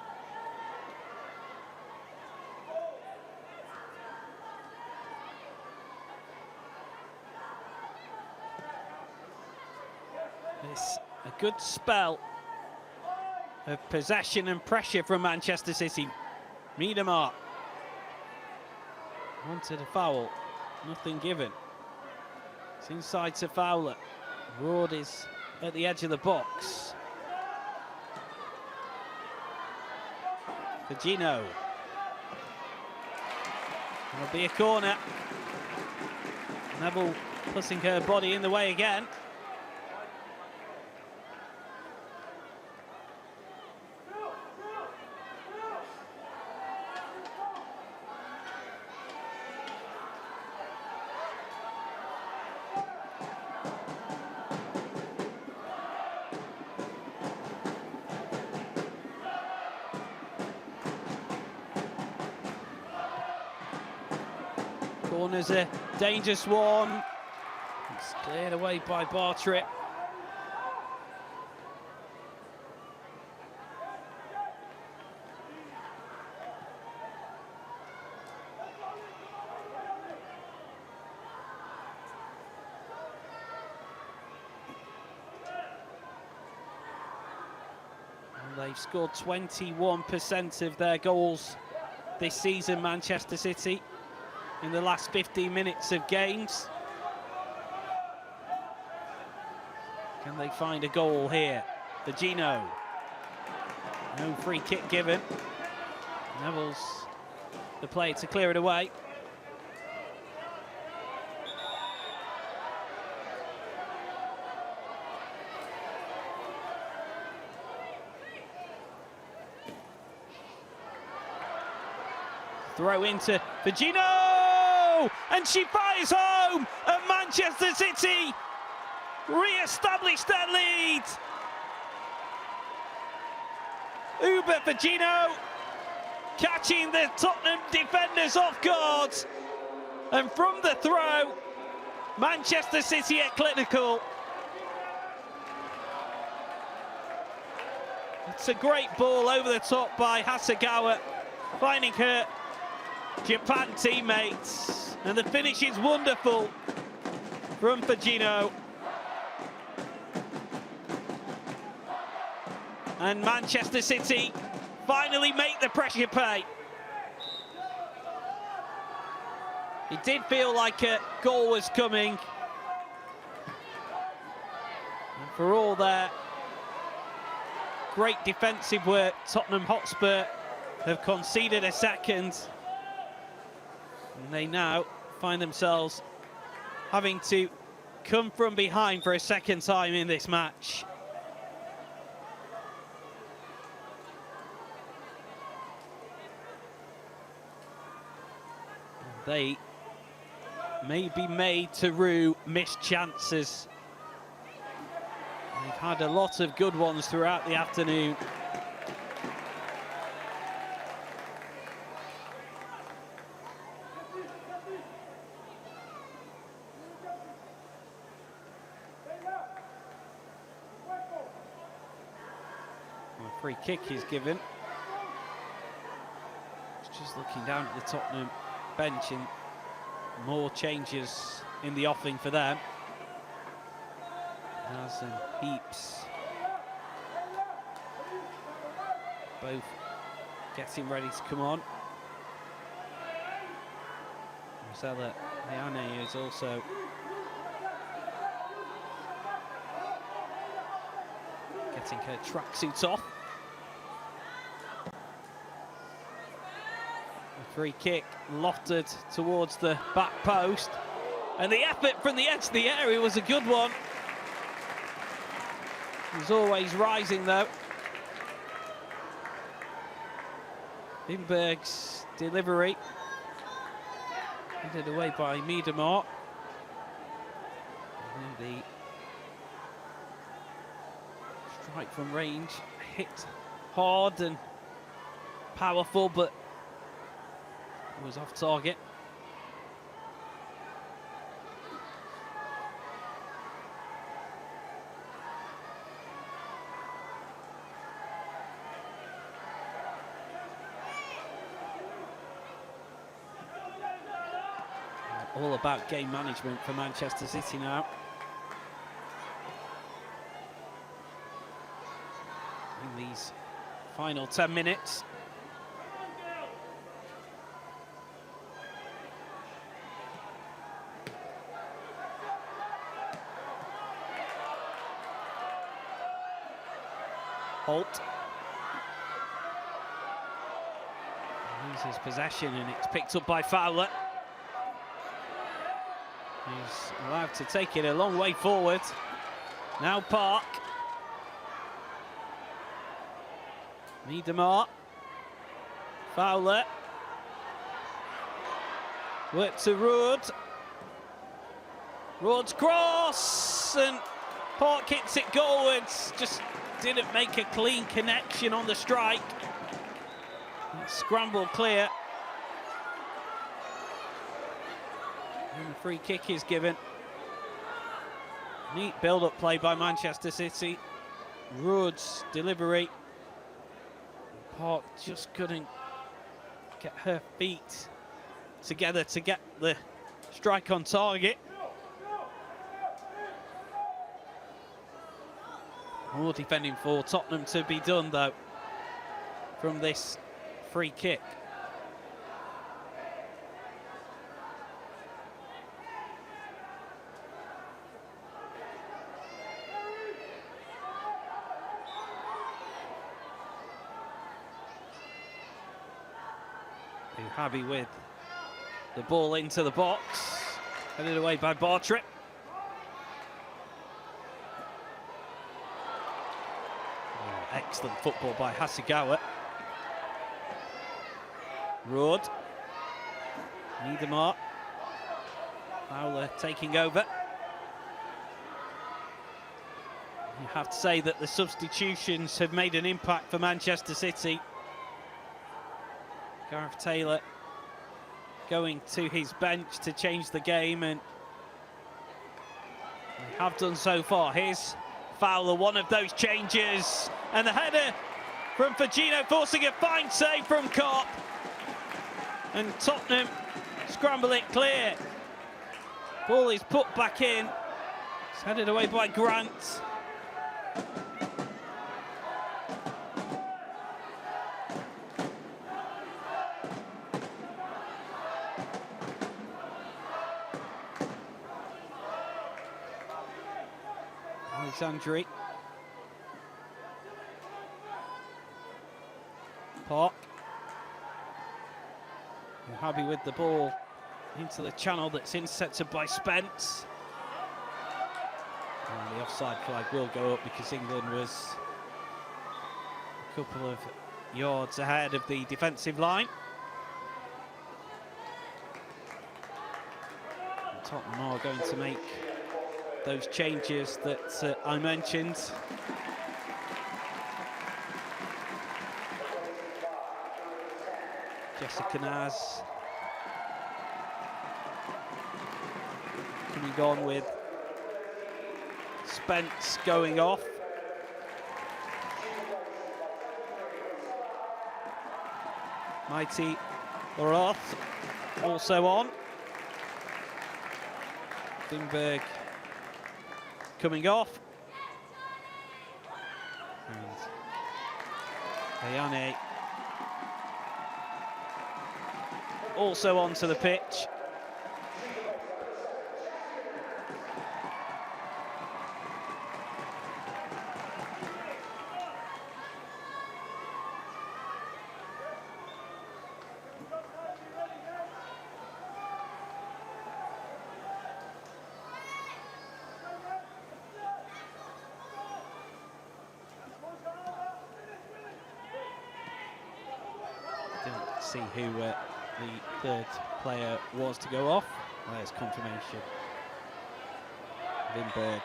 this. A good spell of possession and pressure from Manchester City. Miedemar wanted a foul, nothing given. It's inside to Fowler. Ward is at the edge of the box. Gino. It'll be a corner. Neville putting her body in the way again. Corner's a dangerous one. It's cleared away by Bartrip. And they've scored 21% of their goals this season, Manchester City, in the last 15 minutes of games. Can they find a goal here? Gino. No free kick given. Neville's the player to clear it away. Throw into Gino! And she fires home! And Manchester City re-establish their lead! Uber Gino catching the Tottenham defenders off guard. And from the throw, Manchester City are clinical. It's a great ball over the top by Hasegawa, finding her Japan teammates, and the finish is wonderful from Gino. And Manchester City finally make the pressure pay. It did feel like a goal was coming. And for all their great defensive work, Tottenham Hotspur have conceded a second. And they now find themselves having to come from behind for a second time in this match. And they may be made to rue missed chances. They've had a lot of good ones throughout the afternoon. A free kick is given. It's just looking down at the Tottenham bench, and more changes in the offing for them. Naz and Heaps both getting ready to come on. Marcella Ayane is also getting her tracksuit off. A free kick lofted towards the back post, and the effort from the edge of the area was a good one. He's always rising though. Lindberg's delivery headed away by Miedemar. And the strike from range hit hard and powerful, but it was off target. All about game management for Manchester City now. Final 10 minutes. Holt loses possession and it's picked up by Fowler. He's allowed to take it a long way forward. Now Park. Miedemar. Fowler. Work to Rood. Rood's cross and Park hits it goalwards. Just didn't make a clean connection on the strike. Scramble clear. And the free kick is given. Neat build-up play by Manchester City. Rood's delivery. Park just couldn't get her feet together to get the strike on target. More defending for Tottenham to be done, though, from this free kick. Happy with the ball into the box, headed away by Bartrip. Oh, excellent football by Hasegawa. Rood. Miedemar. Fowler taking over. You have to say that the substitutions have made an impact for Manchester City. Gareth Taylor going to his bench to change the game, and they have done so far. Here's Fowler, one of those changes, and the header from Fagino forcing a fine save from Kopp, and Tottenham scramble it clear. Ball is put back in, it's headed away by Grant. Alexandri. Park. Happy with the ball into the channel that's intercepted by Spence. And the offside flag will go up because England was a couple of yards ahead of the defensive line. And Tottenham are going to make those changes that I mentioned. Jessica Naz coming on with Spence going off. Mighty Roth also on. Lindberg coming off. And Ayane also onto the pitch. Didn't see who the third player was to go off. There's confirmation. Lindberg.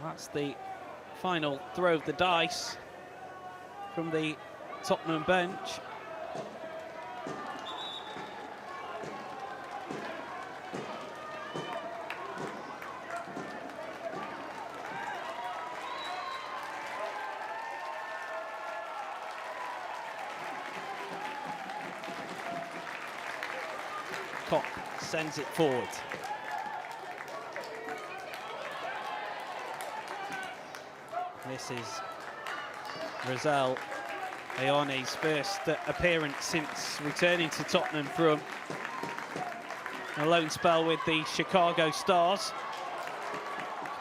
That's the final throw of the dice from the Tottenham bench. Kopp sends it forward. this is Rosell Ayone's first appearance since returning to Tottenham from a loan spell with the Chicago Stars.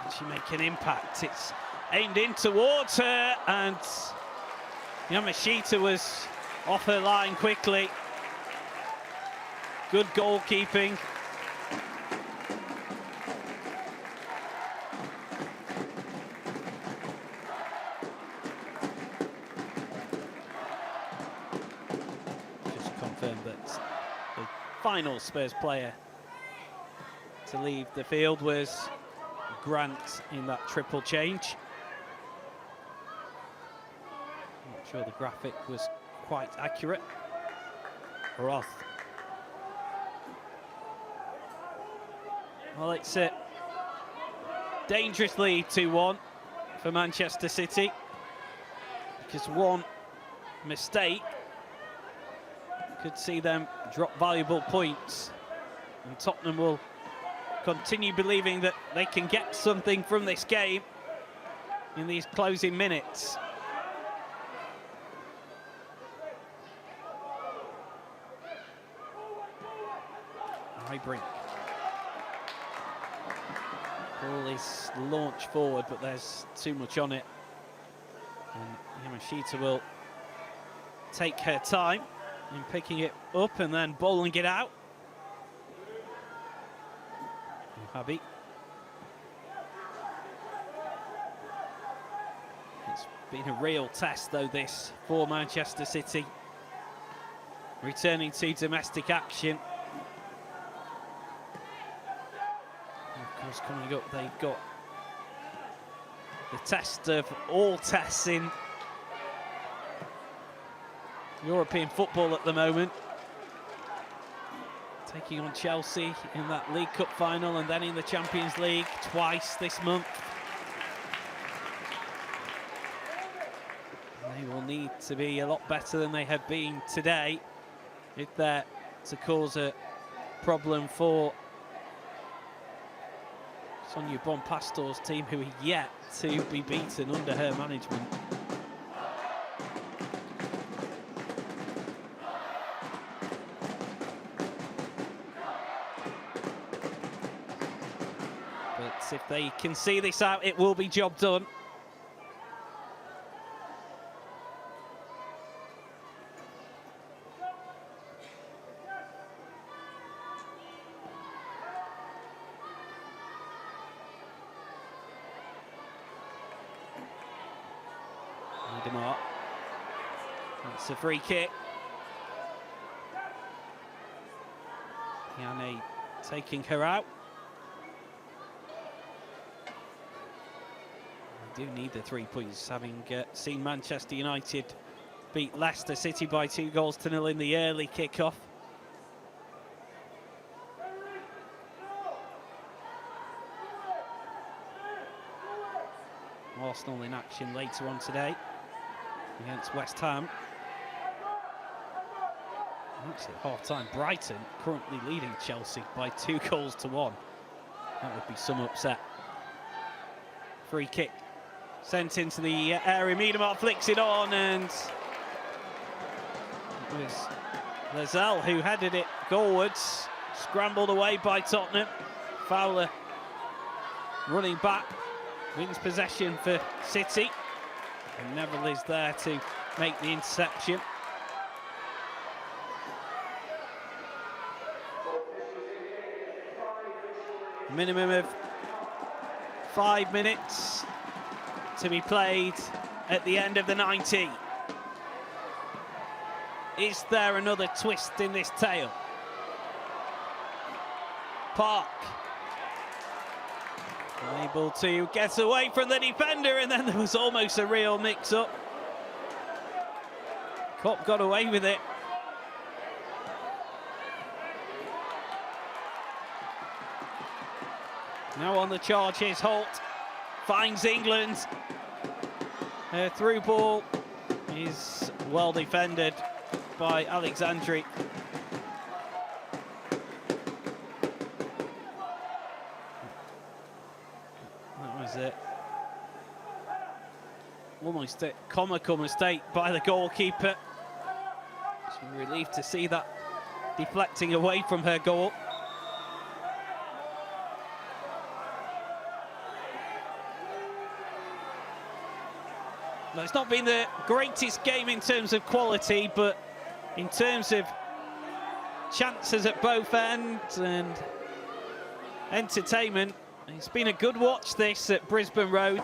Can she make an impact? It's aimed in towards her, and Yamashita was off her line quickly. Good goalkeeping. Just confirmed that the final Spurs player to leave the field was Grant in that triple change. Not sure the graphic was quite accurate. Roth. Well, it's a dangerous lead 2-1 for Manchester City, because one mistake could see them drop valuable points, and Tottenham will continue believing that they can get something from this game in these closing minutes. Brink. Ball is launched forward, but there's too much on it, and Yamashita will take her time in picking it up and then bowling it out. Habi. It's been a real test, though, this for Manchester City, returning to domestic action. Coming up, they've got the test of all tests in European football at the moment, taking on Chelsea in that League Cup final and then in the Champions League twice this month. They will need to be a lot better than they have been today if they're to cause a problem for Sonia Bonpastor's team, who are yet to be beaten under her management. But if they can see this out, it will be job done. It's a free kick. Yane taking her out. They do need the 3 points, having seen Manchester United beat Leicester City by 2-0 in the early kick-off. Arsenal in action later on today against West Ham. Actually, at half-time, Brighton currently leading Chelsea by 2-1. That would be some upset. Free kick sent into the area. Miedemar flicks it on, and it was Lazelle who headed it goalwards. Scrambled away by Tottenham. Fowler running back, wins possession for City, and Neville is there to make the interception. Minimum of 5 minutes to be played at the end of the 90. Is there another twist in this tale? Park able to get away from the defender, and then there was almost a real mix-up. Kopp got away with it. Now on the charge, here's Holt, finds England. Her through ball is well defended by Alexandri. That was it. almost a comical mistake by the goalkeeper. She's relieved to see that deflecting away from her goal. Now, it's not been the greatest game in terms of quality, but in terms of chances at both ends and entertainment, it's been a good watch this at Brisbane Road.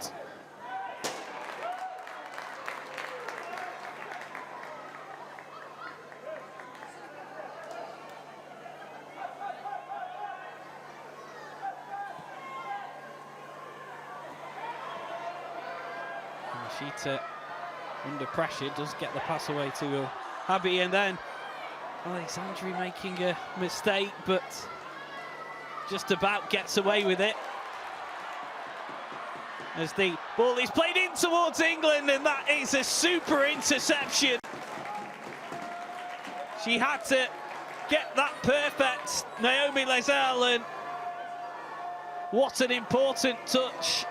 Machita under pressure does get the pass away to Habby, and then Alexandri making a mistake, but just about gets away with it as the ball is played in towards England, and that is a super interception. She had to get that perfect, Naomi Lazelle, and what an important touch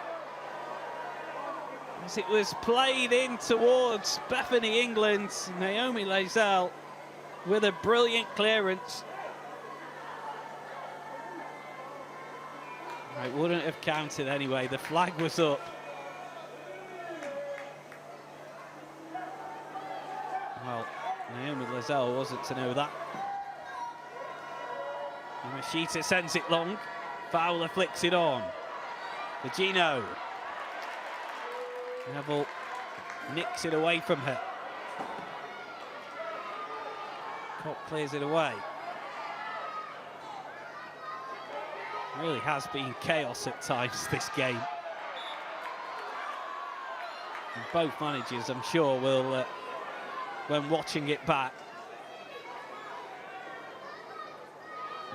as it was played in towards Bethany England. Naomi Lazelle with a brilliant clearance. It wouldn't have counted anyway, the flag was up. Well, Naomi Lazelle wasn't to know that. And Machita sends it long, Fowler flicks it on. Virgino. Neville nicks it away from her. Copp clears it away. Really has been chaos at times, this game. And both managers, I'm sure, will, when watching it back,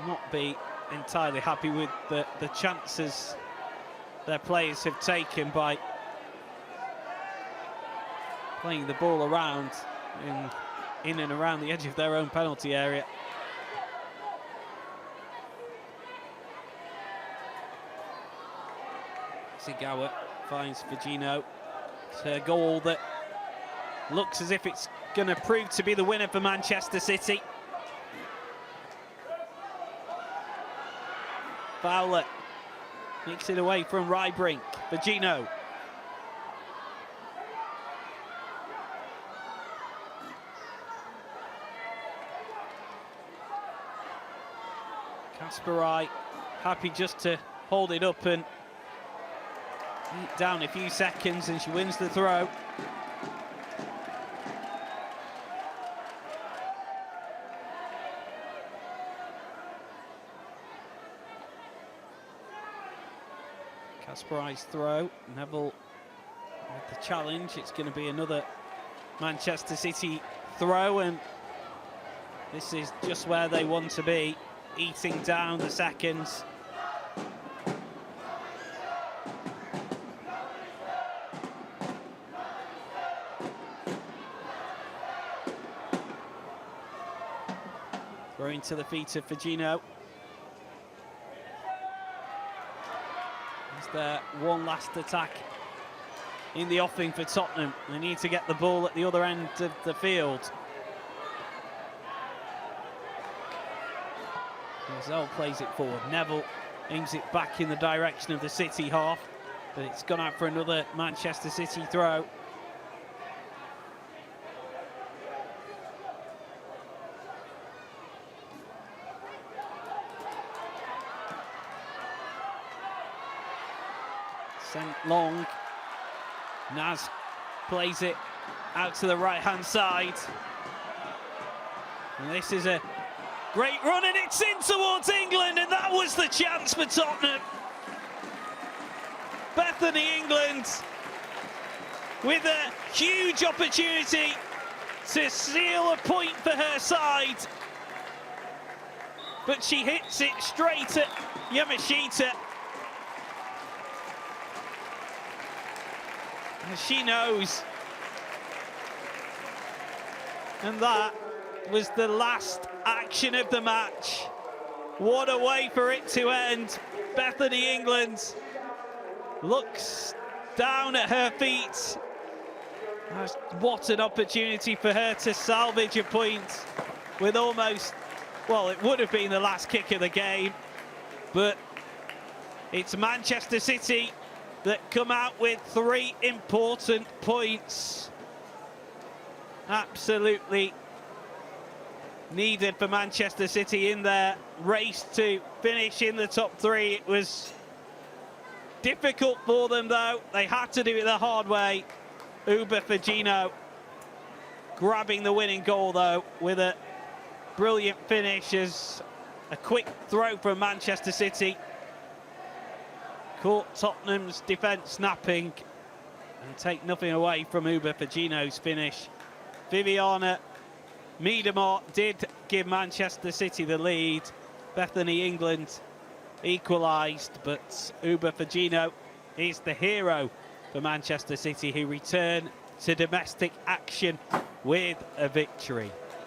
not be entirely happy with the chances their players have taken by playing the ball around in and around the edge of their own penalty area. Sigawa finds Virgino. It's her goal that looks as if it's going to prove to be the winner for Manchester City. Fowler nicks it away from Rybrink. Virgino. Kasparai happy just to hold it up and down a few seconds, and she wins the throw. Kasparai's throw. Neville with the challenge. It's going to be another Manchester City throw, and this is just where they want to be, eating down the seconds. Throw into the feet of Virgino. Is there one last attack in the offing for Tottenham? They need to get the ball at the other end of the field. Lazelle plays it forward. Neville aims it back in the direction of the City half, but it's gone out for another Manchester City throw. Sent long. Naz plays it out to the right-hand side. And this is a great run, and it's in towards England, and that was the chance for Tottenham. Bethany England with a huge opportunity to seal a point for her side. But she hits it straight at Yamashita. She knows. And that was the last action of the match. What a way for it to end. Bethany England looks down at her feet What an opportunity for her to salvage a point with almost, well, it would have been the last kick of the game, but it's Manchester City that come out with 3 important points. Absolutely needed for Manchester City in their race to finish in the top 3. It was difficult for them, though. They had to do it the hard way. Uber Firmino grabbing the winning goal, though, with a brilliant finish as a quick throw from Manchester City caught Tottenham's defence napping and take nothing away from Uber Firmino's finish. Viviana Miedema did give Manchester City the lead. Bethany England equalised, but Uber Firmino is the hero for Manchester City, who return to domestic action with a victory.